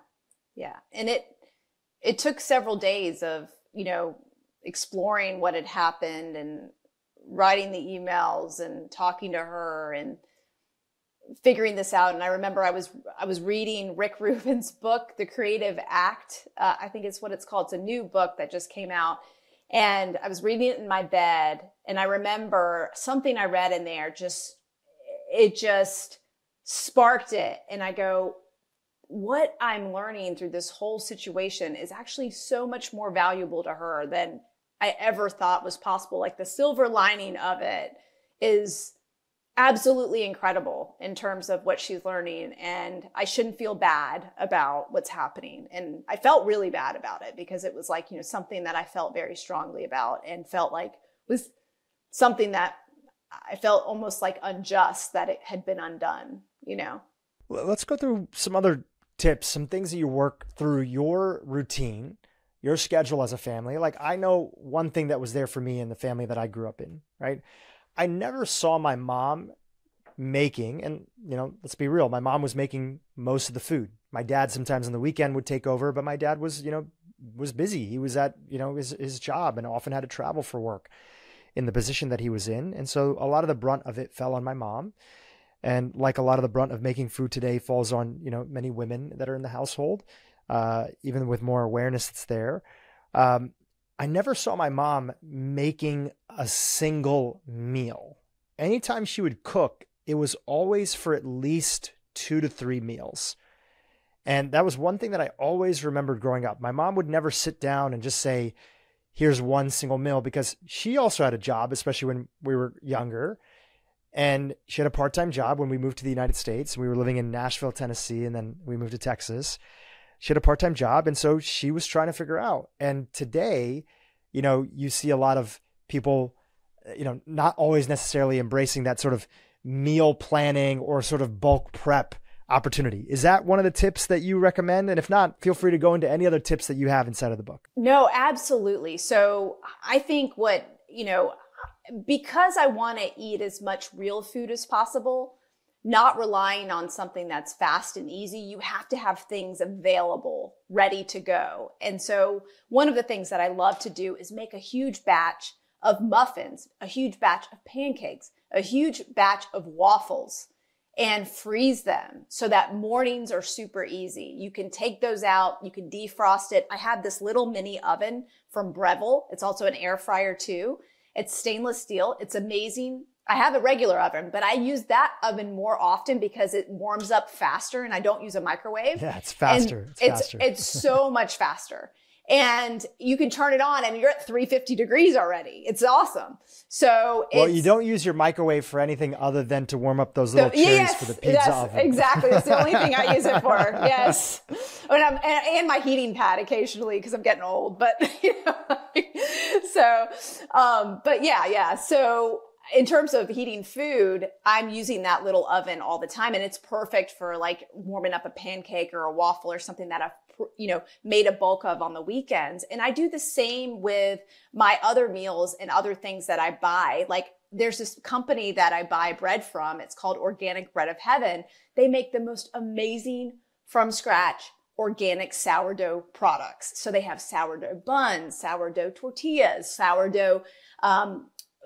Yeah. And it took several days of, exploring what had happened and writing the emails and talking to her and figuring this out. And I remember I was reading Rick Rubin's book, The Creative Act. I think it's what it's called. It's a new book that just came out. And I was reading it in my bed. And I remember something I read in there, it just sparked it. And I go, what I'm learning through this whole situation is actually so much more valuable to her than I ever thought was possible. Like the silver lining of it is absolutely incredible in terms of what she's learning. And I shouldn't feel bad about what's happening. And I felt really bad about it because it was like, something that I felt very strongly about and felt like was something that I felt almost like unjust that it had been undone, Well, let's go through some other tips, some things that you work through your routine, your schedule as a family. Like I know one thing that was there for me in the family that I grew up in, right? I never saw my mom making, and let's be real, my mom was making most of the food. My dad sometimes on the weekend would take over, but my dad was busy. He was at, his job and often had to travel for work in the position that he was in. And so a lot of the brunt of it fell on my mom. And like a lot of the brunt of making food today falls on, many women that are in the household, even with more awareness that's there. I never saw my mom making a single meal. Anytime she would cook, it was always for at least 2 to 3 meals. And that was one thing that I always remembered growing up. My mom would never sit down and just say, here's one single meal, because she also had a job, especially when we were younger. And she had a part-time job when we moved to the United States. We were living in Nashville, Tennessee, and then we moved to Texas. She had a part-time job, and so she was trying to figure out. And today, you see a lot of people, not always necessarily embracing that sort of meal planning or sort of bulk prep opportunity. Is that one of the tips that you recommend? And if not, feel free to go into any other tips that you have inside of the book. No, absolutely. So I think because I want to eat as much real food as possible, not relying on something that's fast and easy, you have to have things available, ready to go. And so one of the things that I love to do is make a huge batch of muffins, a huge batch of pancakes, a huge batch of waffles, and freeze them so that mornings are super easy. You can take those out, you can defrost it. I have this little mini oven from Breville. It's also an air fryer too. It's stainless steel. It's amazing. I have a regular oven, but I use that oven more often because it warms up faster and I don't use a microwave. Yeah, it's faster. It's so much faster. And you can turn it on and you're at 350 degrees already. It's awesome. So you don't use your microwave for anything other than to warm up those little cherries for the pizza oven. Exactly. That's the only thing I use it for. Yes. And my heating pad occasionally because I'm getting old, but So in terms of heating food, I'm using that little oven all the time, and it's perfect for like warming up a pancake or a waffle or something that I've made a bulk of on the weekends. And I do the same with my other meals and other things that I buy. Like there's this company that I buy bread from. It's called Organic Bread of Heaven. They make the most amazing from scratch organic sourdough products. So they have sourdough buns, sourdough tortillas, sourdough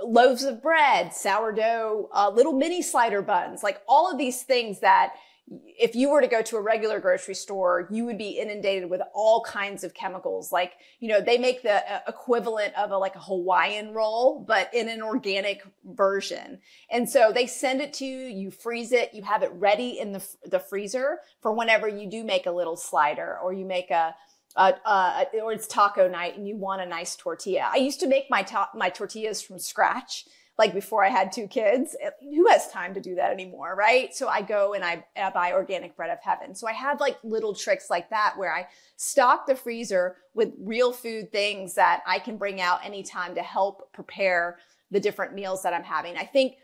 loaves of bread, sourdough, little mini slider buns, like all of these things that if you were to go to a regular grocery store, you would be inundated with all kinds of chemicals. Like, they make the equivalent of a Hawaiian roll, but in an organic version. And so they send it to you, you freeze it, you have it ready in the freezer for whenever you do make a little slider or you make a or it's taco night and you want a nice tortilla. I used to make my tortillas from scratch, like before I had 2 kids. Who has time to do that anymore, right? So I go and I buy organic bread of heaven. So I have like little tricks like that where I stock the freezer with real food things that I can bring out anytime to help prepare the different meals that I'm having. I think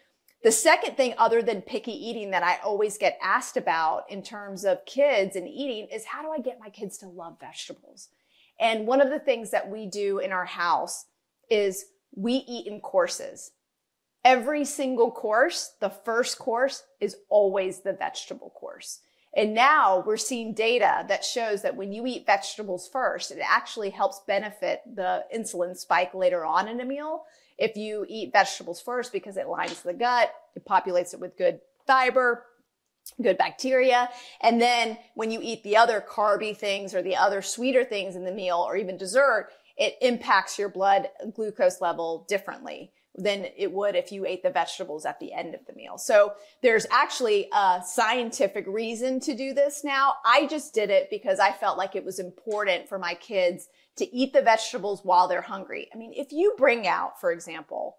the second thing, other than picky eating, that I always get asked about in terms of kids and eating is, how do I get my kids to love vegetables? And one of the things that we do in our house is we eat in courses. Every single course, the first course is always the vegetable course. And now we're seeing data that shows that when you eat vegetables first, it actually helps benefit the insulin spike later on in a meal. If you eat vegetables first, because it lines the gut, it populates it with good fiber, good bacteria. And then when you eat the other carby things or the other sweeter things in the meal or even dessert, it impacts your blood glucose level differently than it would if you ate the vegetables at the end of the meal. So there's actually a scientific reason to do this now. I just did it because I felt like it was important for my kids to eat the vegetables while they're hungry. I mean, if you bring out, for example,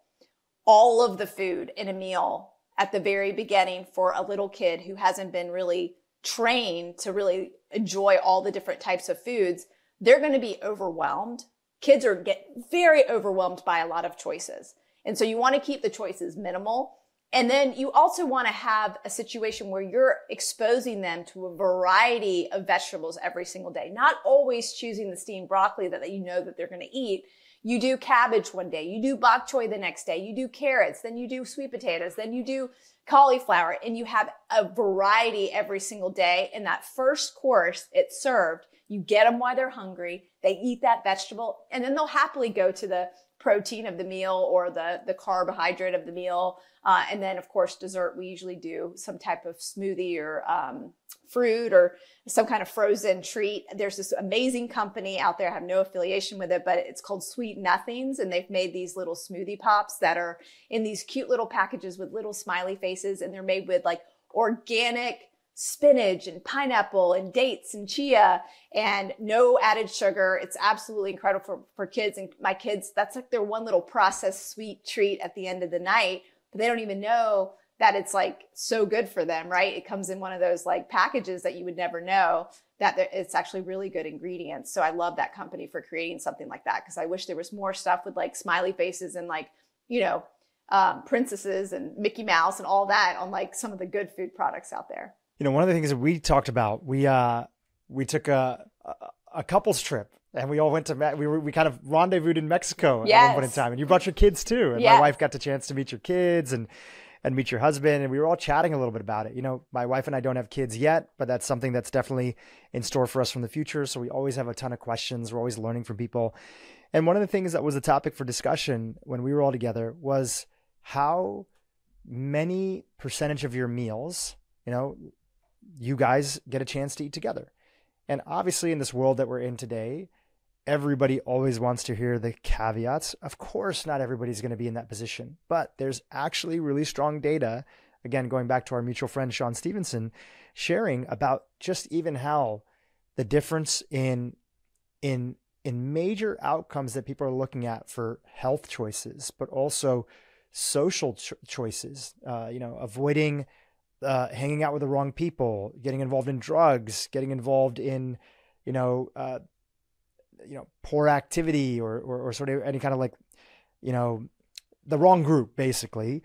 all of the food in a meal at the very beginning for a little kid who hasn't been really trained to really enjoy all the different types of foods, they're going to be overwhelmed. Kids get very overwhelmed by a lot of choices. And so you want to keep the choices minimal. And then you also want to have a situation where you're exposing them to a variety of vegetables every single day, not always choosing the steamed broccoli that you know that they're going to eat. You do cabbage one day, you do bok choy the next day, you do carrots, then you do sweet potatoes, then you do cauliflower, and you have a variety every single day. In that first course, it's served. You get them while they're hungry. They eat that vegetable, and then they'll happily go to the protein of the meal or the carbohydrate of the meal. And then, of course, dessert, we usually do some type of smoothie or fruit or some kind of frozen treat. There's this amazing company out there, I have no affiliation with it, but it's called Sweet Nothings. And they've made these little smoothie pops that are in these cute little packages with little smiley faces. And they're made with like organic spinach and pineapple and dates and chia and no added sugar. It's absolutely incredible for kids. And my kids, that's like their one little processed sweet treat at the end of the night, but they don't even know that it's like so good for them, right? It comes in one of those like packages that you would never know that it's actually really good ingredients. So I love that company for creating something like that, because I wish there was more stuff with like smiley faces and like, princesses and Mickey Mouse and all that on like some of the good food products out there. One of the things that we talked about, we took a couples trip, and we all went to, we kind of rendezvoused in Mexico at one point in time, and you brought your kids too. And my wife got the chance to meet your kids and meet your husband. And we were all chatting a little bit about it. My wife and I don't have kids yet, but that's something that's definitely in store for us from the future. So we always have a ton of questions. We're always learning from people. And one of the things that was a topic for discussion when we were all together was how many percentage of your meals, you guys get a chance to eat together. And obviously in this world that we're in today, everybody always wants to hear the caveats. Of course, not everybody's going to be in that position, but there's actually really strong data, again, going back to our mutual friend, Sean Stevenson, sharing about just even how the difference in major outcomes that people are looking at for health choices, but also social choices, avoiding hanging out with the wrong people, getting involved in drugs, getting involved in, poor activity or sort of any kind of like, the wrong group, basically.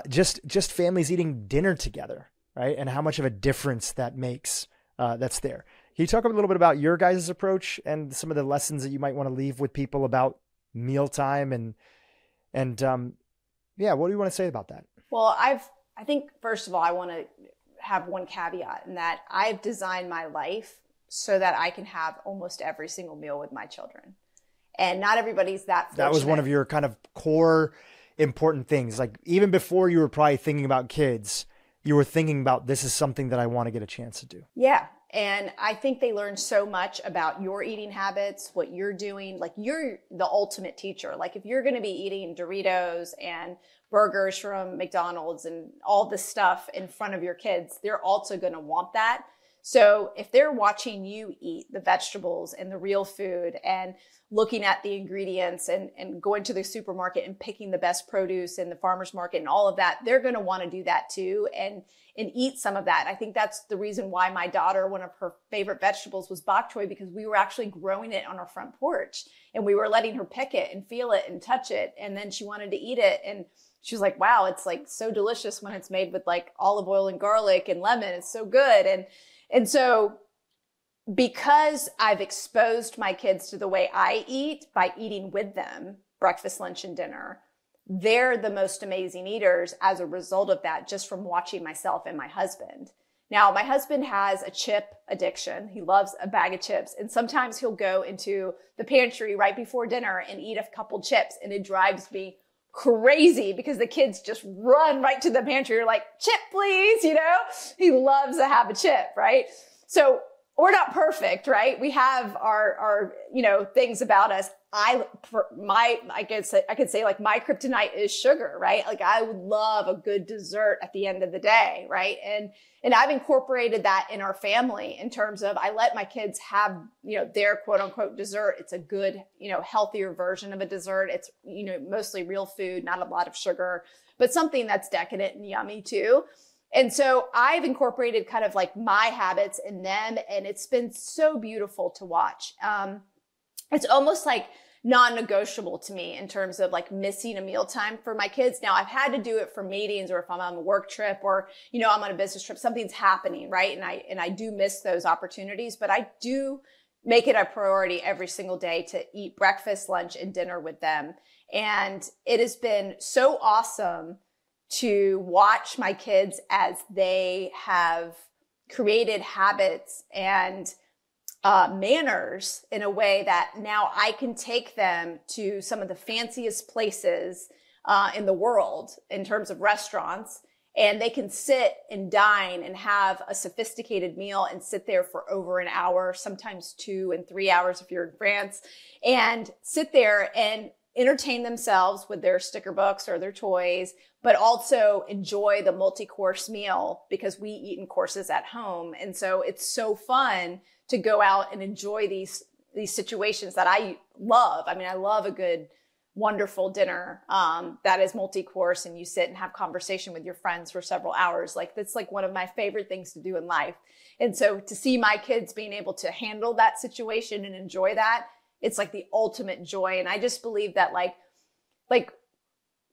Just families eating dinner together, right? And how much of a difference that makes that's there. Can you talk a little bit about your guys' approach and some of the lessons that you might want to leave with people about mealtime and what do you want to say about that? Well, I think, first of all, I want to have one caveat in that I've designed my life so that I can have almost every single meal with my children. And not everybody's that fortunate. That was one of your kind of core important things. Like even before you were probably thinking about kids, you were thinking about, this is something that I want to get a chance to do. Yeah. And I think they learn so much about your eating habits, what you're doing. Like you're the ultimate teacher. Like if you're going to be eating Doritos and burgers from McDonald's and all this stuff in front of your kids, they're also going to want that. So if they're watching you eat the vegetables and the real food and looking at the ingredients and going to the supermarket and picking the best produce in the farmer's market and all of that, they're going to want to do that too and eat some of that. I think that's the reason why my daughter, one of her favorite vegetables was bok choy, because we were actually growing it on our front porch and we were letting her pick it and feel it and touch it. And then she wanted to eat it. And she was like, wow, it's like so delicious when it's made with like olive oil and garlic and lemon. It's so good. And so because I've exposed my kids to the way I eat by eating with them, breakfast, lunch, and dinner, they're the most amazing eaters as a result of that, just from watching myself and my husband. Now, my husband has a chip addiction. He loves a bag of chips. And sometimes he'll go into the pantry right before dinner and eat a couple chips. And it drives me crazy because the kids just run right to the pantry. You're like, chip, please. He loves to have a chip, right? So we're not perfect, right? We have our things about us. I could say like my kryptonite is sugar, right? Like I would love a good dessert at the end of the day, right? And I've incorporated that in our family in terms of I let my kids have, their quote unquote dessert. It's a good, healthier version of a dessert. It's, mostly real food, not a lot of sugar, but something that's decadent and yummy too. And so I've incorporated kind of like my habits in them, and it's been so beautiful to watch. It's almost like non-negotiable to me in terms of like missing a mealtime for my kids. Now I've had to do it for meetings or if I'm on a work trip or, I'm on a business trip, something's happening, right? And I do miss those opportunities, but I do make it a priority every single day to eat breakfast, lunch, and dinner with them. And it has been so awesome to watch my kids as they have created habits and manners in a way that now I can take them to some of the fanciest places in the world in terms of restaurants, and they can sit and dine and have a sophisticated meal and sit there for over an hour, sometimes 2 and 3 hours if you're in France, and sit there and entertain themselves with their sticker books or their toys, but also enjoy the multi-course meal because we eat in courses at home. And so it's so fun to go out and enjoy these situations that I love. I mean, I love a good, wonderful dinner that is multi-course and you sit and have conversation with your friends for several hours. Like that's like one of my favorite things to do in life. And so to see my kids being able to handle that situation and enjoy that, it's like the ultimate joy. And I just believe that like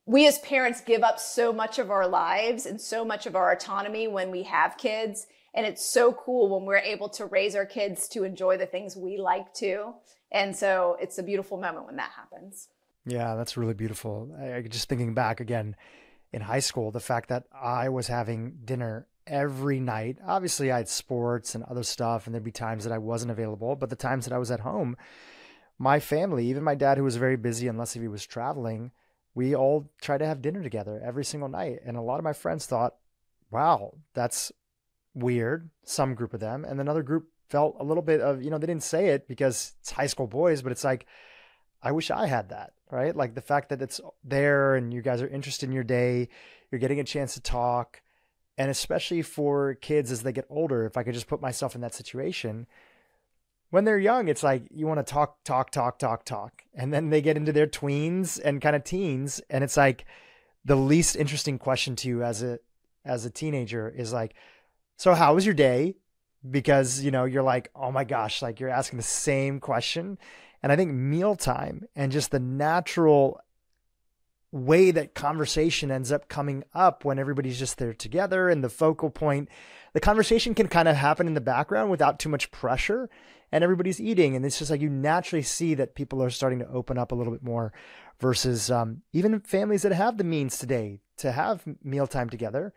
we as parents give up so much of our lives and so much of our autonomy when we have kids. And it's so cool when we're able to raise our kids to enjoy the things we like too. And so it's a beautiful moment when that happens. Yeah, that's really beautiful. I just thinking back again in high school, the fact that I was having dinner every night. Obviously I had sports and other stuff, and there'd be times that I wasn't available, but the times that I was at home, my family, even my dad, who was very busy unless he was traveling, we all tried to have dinner together every single night. And a lot of my friends thought, wow, that's weird, some group of them. And another group felt a little bit of, they didn't say it because it's high school boys, but it's like, I wish I had that, right? Like the fact that it's there and you guys are interested in your day, you're getting a chance to talk. And especially for kids as they get older, if I could just put myself in that situation, when they're young, it's like you want to talk. And then they get into their tweens and kind of teens. And it's like the least interesting question to you as a teenager is like, so how was your day? Because, you're like, oh my gosh, like you're asking the same question. And I think mealtime and just the natural way that conversation ends up coming up when everybody's just there together and the focal point, the conversation can kind of happen in the background without too much pressure and everybody's eating. And it's just like you naturally see that people are starting to open up a little bit more versus even families that have the means today to have mealtime together.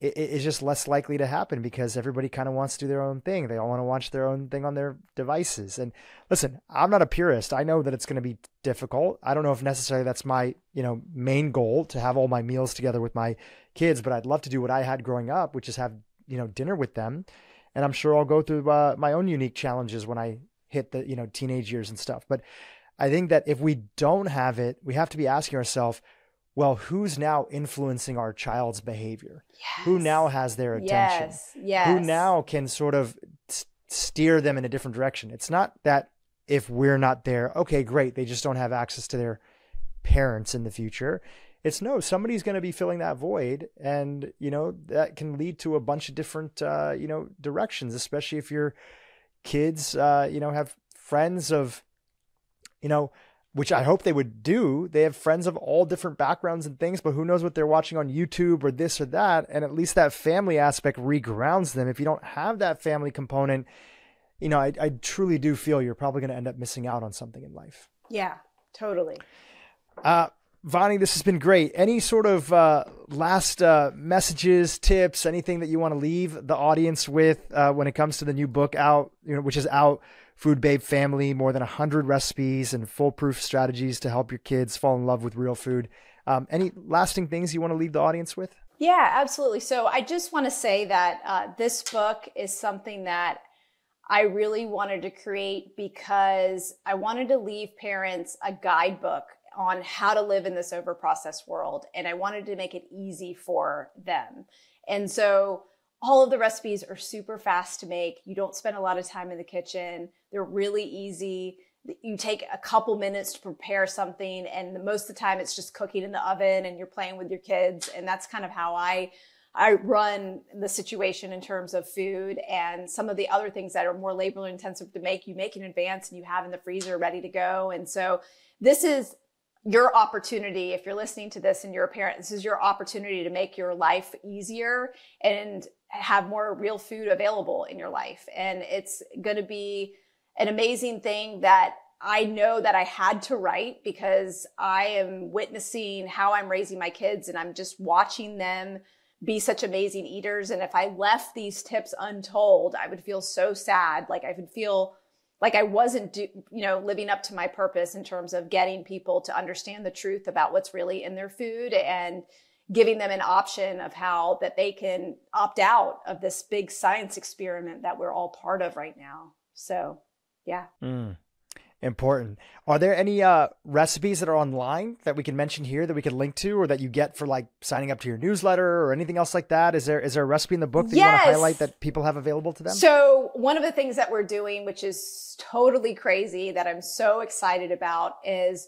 It's just less likely to happen because everybody kind of wants to do their own thing. They all want to watch their own thing on their devices. And listen, I'm not a purist. I know that it's going to be difficult. I don't know if necessarily that's my, main goal to have all my meals together with my kids, but I'd love to do what I had growing up, which is have, dinner with them. And I'm sure I'll go through my own unique challenges when I hit the, teenage years and stuff. But I think that if we don't have it, we have to be asking ourselves, well, who's now influencing our child's behavior? Yes. Who now has their attention? Yes. Yes. Who now can sort of steer them in a different direction? It's not that if we're not there, okay, great, they just don't have access to their parents in the future. It's no, somebody's going to be filling that void. And, that can lead to a bunch of different, directions, especially if your kids, have friends of, which I hope they would do. They have friends of all different backgrounds and things, but who knows what they're watching on YouTube or this or that. And at least that family aspect regrounds them. If you don't have that family component, I truly do feel you're probably going to end up missing out on something in life. Yeah, totally. Vani, this has been great. Any sort of last messages, tips, anything that you want to leave the audience with when it comes to the new book out, which is out, Food Babe Family, more than 100 recipes and foolproof strategies to help your kids fall in love with real food. Any lasting things you want to leave the audience with? Yeah, absolutely. So I just want to say that this book is something that I really wanted to create because I wanted to leave parents a guidebook on how to live in this overprocessed world. And I wanted to make it easy for them. And so all of the recipes are super fast to make. You don't spend a lot of time in the kitchen. They're really easy. You take a couple minutes to prepare something, and most of the time it's just cooking in the oven and you're playing with your kids. And that's kind of how I run the situation in terms of food. And some of the other things that are more labor intensive to make, you make in advance and you have in the freezer ready to go. And so this is your opportunity. If you're listening to this and you're a parent, this is your opportunity to make your life easier and have more real food available in your life. And it's going to be an amazing thing that I know that I had to write because I am witnessing how I'm raising my kids and I'm just watching them be such amazing eaters. And if I left these tips untold, I would feel so sad. Like I would feel like I wasn't, living up to my purpose in terms of getting people to understand the truth about what's really in their food and giving them an option of how that they can opt out of this big science experiment that we're all part of right now. So, yeah. Important. Are there any recipes that are online that we can mention here that we can link to or that you get for like signing up to your newsletter or anything else like that? Is there a recipe in the book that you want to highlight that people have available to them? So one of the things that we're doing, which is totally crazy that I'm so excited about, is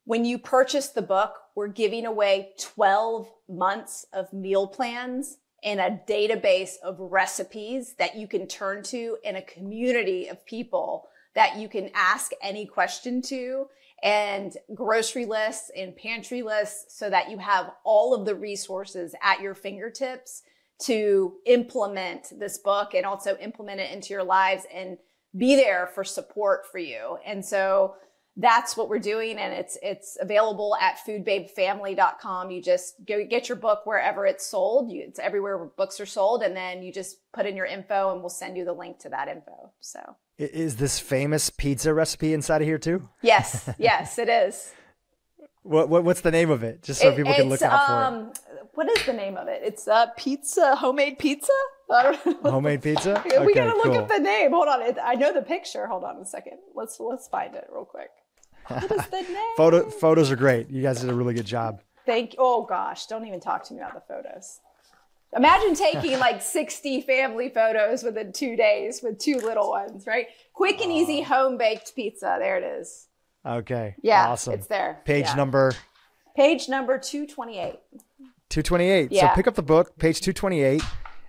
when you purchase the book, we're giving away 12 months of meal plans and a database of recipes that you can turn to in a community of people that you can ask any question to, and grocery lists and pantry lists so that you have all of the resources at your fingertips to implement this book and also implement it into your lives and be there for support for you. And so that's what we're doing. And it's available at foodbabefamily.com. You just go get your book wherever it's sold. It's everywhere where books are sold. And then you just put in your info and we'll send you the link to that info. So is this famous pizza recipe inside of here too? Yes. Yes, it is. What's the name of it? Just so people can look out for it. What is the name of it? It's homemade pizza. I don't know. Homemade pizza? We Okay, gotta look cool. up the name. Hold on. I know the picture. Hold on a second. Let's find it real quick. What is the name? Photos are great. You guys did a really good job. Thank you. Oh gosh, don't even talk to me about the photos. Imagine taking like 60 family photos within 2 days with 2 little ones, right? Quick and easy home baked pizza. There it is. Okay. Yeah, awesome. it's there. Page number 228. 228. Yeah. So pick up the book, page 228,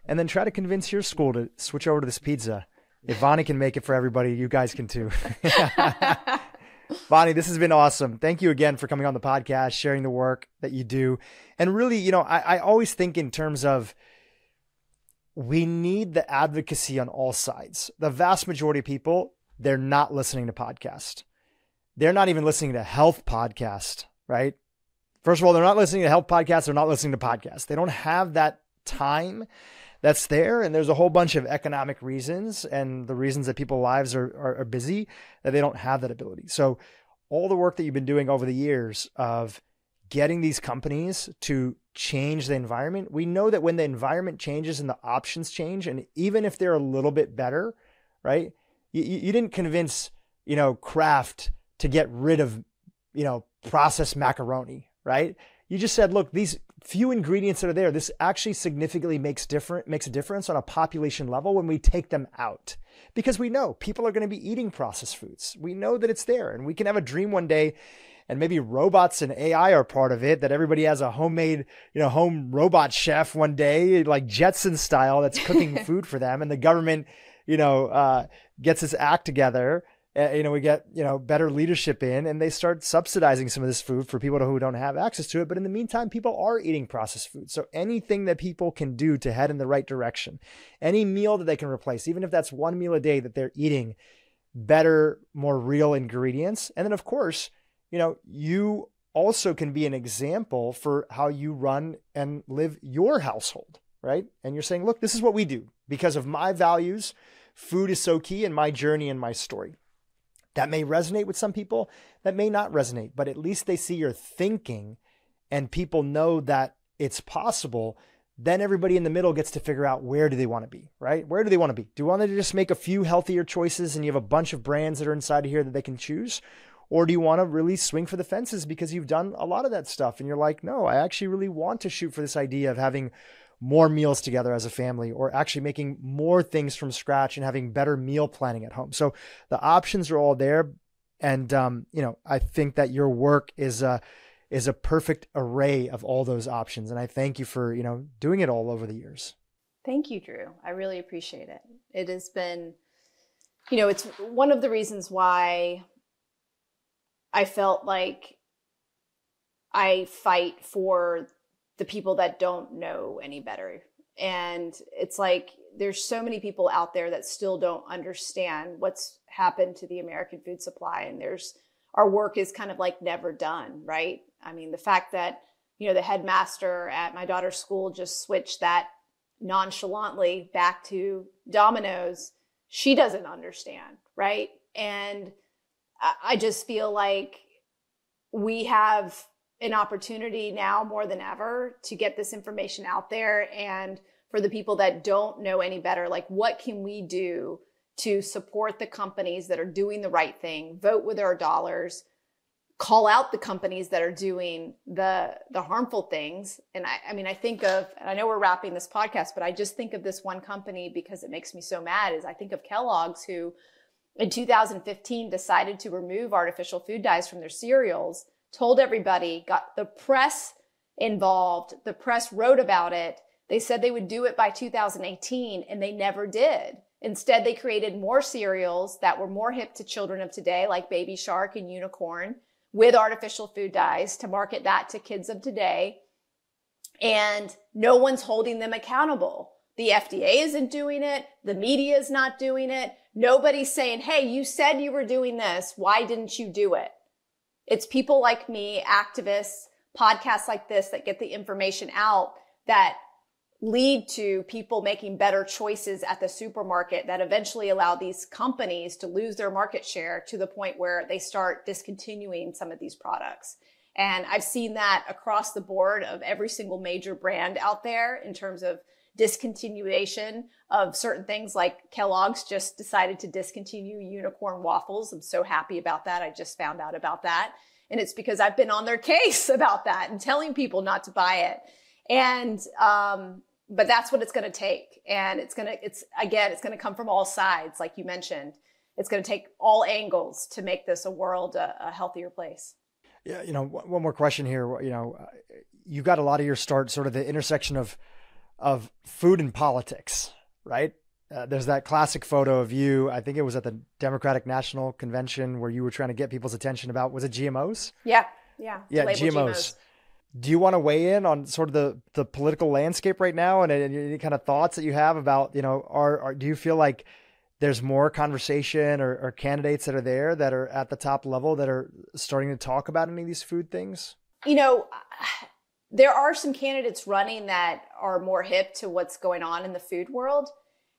and then try to convince your school to switch over to this pizza. If Vani can make it for everybody, you guys can too. Vani, this has been awesome. Thank you again for coming on the podcast, sharing the work that you do. And really, I always think in terms of we need the advocacy on all sides. The vast majority of people, they're not listening to podcasts. They're not even listening to health podcasts, right? First of all, they're not listening to health podcasts. They're not listening to podcasts. They don't have that time that's there. And there's a whole bunch of economic reasons and the reasons that people's lives are busy that they don't have that ability. So all the work that you've been doing over the years of getting these companies to change the environment, we know that when the environment changes and the options change, and even if they're a little bit better, right? You didn't convince, Kraft to get rid of, processed macaroni, right? you just said, look, these few ingredients that are there, this actually significantly makes a difference on a population level when we take them out. Because we know people are going to be eating processed foods. We know that it's there, and we can have a dream one day, and maybe robots and AI are part of it, that everybody has a homemade, home robot chef one day, like Jetson style, that's cooking food for them. And the government, gets its act together. We get, better leadership in, and they start subsidizing some of this food for people who don't have access to it. But in the meantime, people are eating processed food. So anything that people can do to head in the right direction, any meal that they can replace, even if that's one meal a day that they're eating better, more real ingredients. And then of course, you also can be an example for how you run and live your household, right? And you're saying, look, this is what we do because of my values. Food is so key in my journey and my story. That may resonate with some people, that may not resonate, but at least they see your thinking and people know that it's possible. Then everybody in the middle gets to figure out, where do they want to be, right? Where do they want to be? Do you want to just make a few healthier choices and you have a bunch of brands that are inside of here that they can choose? Or do you want to really swing for the fences because you've done a lot of that stuff and you're like, no, I actually really want to shoot for this idea of having more meals together as a family, or actually making more things from scratch and having better meal planning at home. So the options are all there. And, I think that your work is a perfect array of all those options. And I thank you for, doing it all over the years. Thank you, Drew. I really appreciate it. It has been, it's one of the reasons why I felt like I fight for the people that don't know any better. And it's like, there's so many people out there that still don't understand what's happened to the American food supply. And our work is kind of like never done, right? I mean, the fact that, the headmaster at my daughter's school just switched that nonchalantly back to Domino's, she doesn't understand, right? And I just feel like we have an opportunity now more than ever to get this information out there. And for the people that don't know any better, like, what can we do to support the companies that are doing the right thing, vote with our dollars, call out the companies that are doing the harmful things. And I think of, and I know we're wrapping this podcast, but I just think of this one company because it makes me so mad, is I think of Kellogg's, who in 2015 decided to remove artificial food dyes from their cereals, told everybody, got the press involved. The press wrote about it. They said they would do it by 2018, and they never did. Instead, they created more cereals that were more hip to children of today, like Baby Shark and Unicorn, with artificial food dyes to market that to kids of today. And no one's holding them accountable. The FDA isn't doing it. The media is not doing it. Nobody's saying, hey, you said you were doing this. Why didn't you do it? It's people like me, activists, podcasts like this that get the information out that lead to people making better choices at the supermarket that eventually allow these companies to lose their market share to the point where they start discontinuing some of these products. And I've seen that across the board of every single major brand out there in terms of discontinuation of certain things. Like Kellogg's just decided to discontinue Unicorn waffles. I'm so happy about that. I just found out about that. And it's because I've been on their case about that and telling people not to buy it. And, but that's what it's going to take. And it's going to come from all sides. Like you mentioned, it's going to take all angles to make this a world, a healthier place. Yeah. One more question here. You got a lot of your start sort of the intersection of food and politics, right? There's that classic photo of you. I think it was at the Democratic National Convention where you were trying to get people's attention about, was it GMOs? Yeah. GMOs. Do you want to weigh in on sort of the political landscape right now and any kind of thoughts that you have about, do you feel like there's more conversation or candidates that are there that are at the top level that are starting to talk about any of these food things? There are some candidates running that are more hip to what's going on in the food world.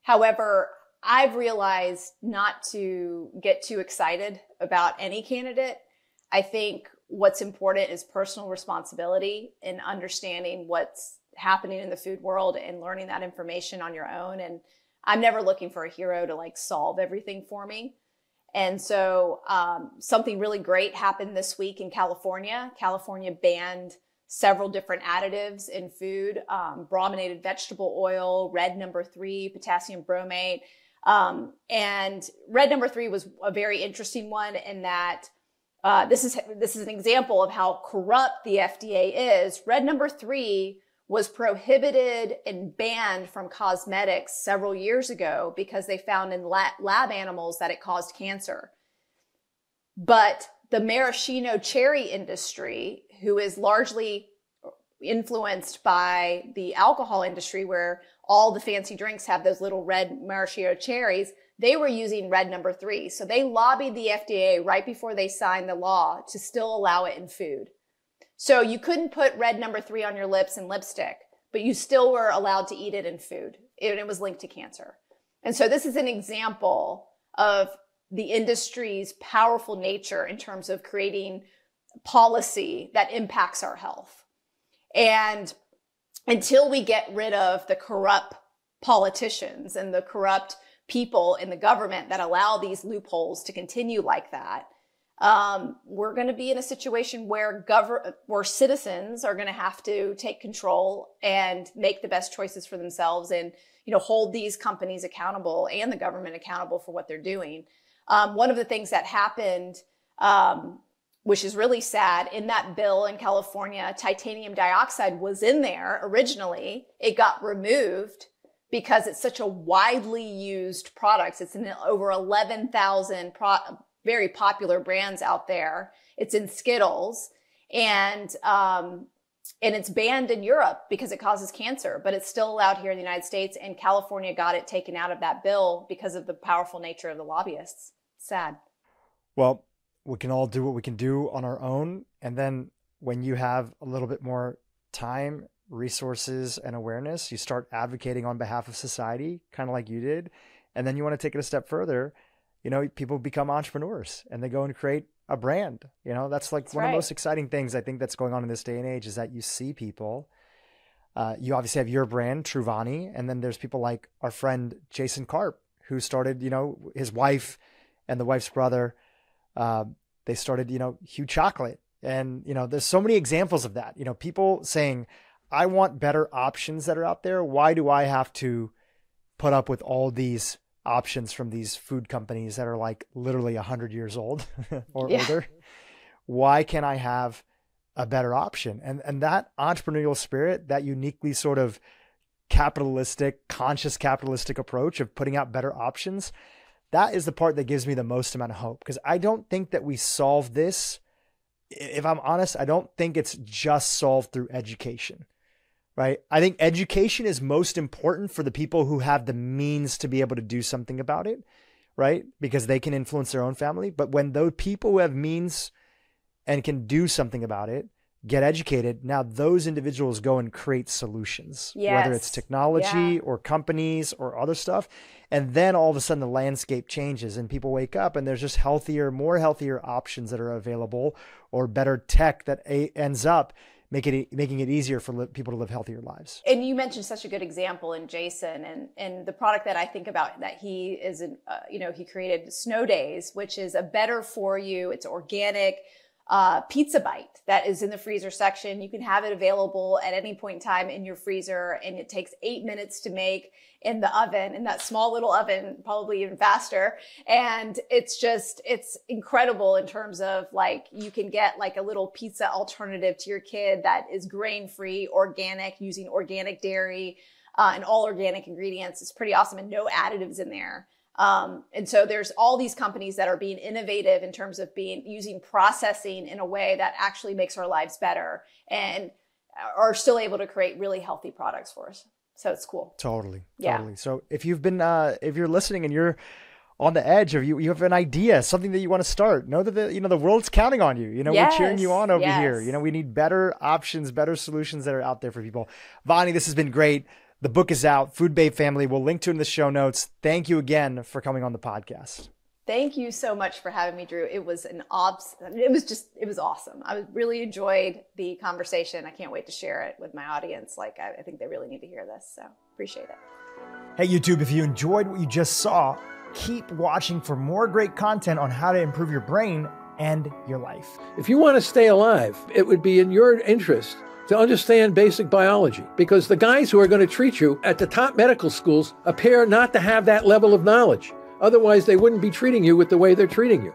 However, I've realized not to get too excited about any candidate. I think what's important is personal responsibility and understanding what's happening in the food world and learning that information on your own. And I'm never looking for a hero to solve everything for me. And so something really great happened this week in California. California banned several different additives in food, brominated vegetable oil, red number 3, potassium bromate. And red number 3 was a very interesting one in that this is an example of how corrupt the FDA is. Red number 3 was prohibited and banned from cosmetics several years ago because they found in lab animals that it caused cancer. But the maraschino cherry industry, who is largely influenced by the alcohol industry, where all the fancy drinks have those little red maraschino cherries, they were using red number 3. So they lobbied the FDA right before they signed the law to still allow it in food. So you couldn't put red number 3 on your lips and lipstick, but you still were allowed to eat it in food. And it was linked to cancer. And so this is an example of the industry's powerful nature in terms of creating policy that impacts our health. And until we get rid of the corrupt politicians and the corrupt people in the government that allow these loopholes to continue like that, we're going to be in a situation where citizens are going to have to take control and make the best choices for themselves, and hold these companies accountable and the government accountable for what they're doing. One of the things that happened, which is really sad, in that bill in California, titanium dioxide was in there originally. It got removed because it's such a widely used product. It's in over 11,000 very popular brands out there. It's in Skittles, and it's banned in Europe because it causes cancer, but it's still allowed here in the United States, and California got it taken out of that bill because of the powerful nature of the lobbyists. Sad. Well, we can all do what we can do on our own. And then when you have a little bit more time, resources, and awareness, you start advocating on behalf of society, kind of like you did. And then you want to take it a step further. People become entrepreneurs and they go and create a brand. That's one of the most exciting things I think that's going on in this day and age, is that you see people. You obviously have your brand, True Vani, and then there's people like our friend Jason Karp, who started, his wife and the wife's brother. They started, Hue Chocolate. And, there's so many examples of that. People saying, I want better options that are out there. Why do I have to put up with all these options from these food companies that are like literally 100 years old or older? Why can't I have a better option? And that entrepreneurial spirit, that uniquely sort of conscious capitalistic approach of putting out better options, that is the part that gives me the most amount of hope, because I don't think that we solve this. If I'm honest, I don't think it's just solved through education, right? I think education is most important for the people who have the means to be able to do something about it, right? Because they can influence their own family. But when those people who have means and can do something about it get educated, now those individuals go and create solutions, whether it's technology or companies or other stuff. And then all of a sudden the landscape changes and people wake up and there's just more healthier options that are available, or better tech that ends up making it easier for people to live healthier lives. And you mentioned such a good example in Jason, and the product that I think about that he is, he created Snow Days, which is a better for you. It's organic pizza bite that is in the freezer section. You can have it available at any point in time in your freezer, and it takes 8 minutes to make in the oven, in that small little oven, probably even faster. And it's incredible in terms of you can get a little pizza alternative to your kid that is grain-free, organic, using organic dairy, and all organic ingredients. It's pretty awesome, and no additives in there. And so there's all these companies that are being innovative in terms of using processing in a way that actually makes our lives better, and are still able to create really healthy products for us. So it's cool. Totally. So if you've been, if you're listening and you're on the edge, or you have an idea, something that you want to start, know that the world's counting on you. We're cheering you on over here. We need better options, better solutions that are out there for people. Vani, this has been great. The book is out, Food Babe Family. We'll link to it in the show notes. Thank you again for coming on the podcast. Thank you so much for having me, Drew. It was it was awesome. I really enjoyed the conversation. I can't wait to share it with my audience. I think they really need to hear this. So appreciate it. Hey, YouTube, if you enjoyed what you just saw, keep watching for more great content on how to improve your brain and your life. If you want to stay alive, it would be in your interest to understand basic biology, because the guys who are going to treat you at the top medical schools appear not to have that level of knowledge. Otherwise, they wouldn't be treating you with the way they're treating you.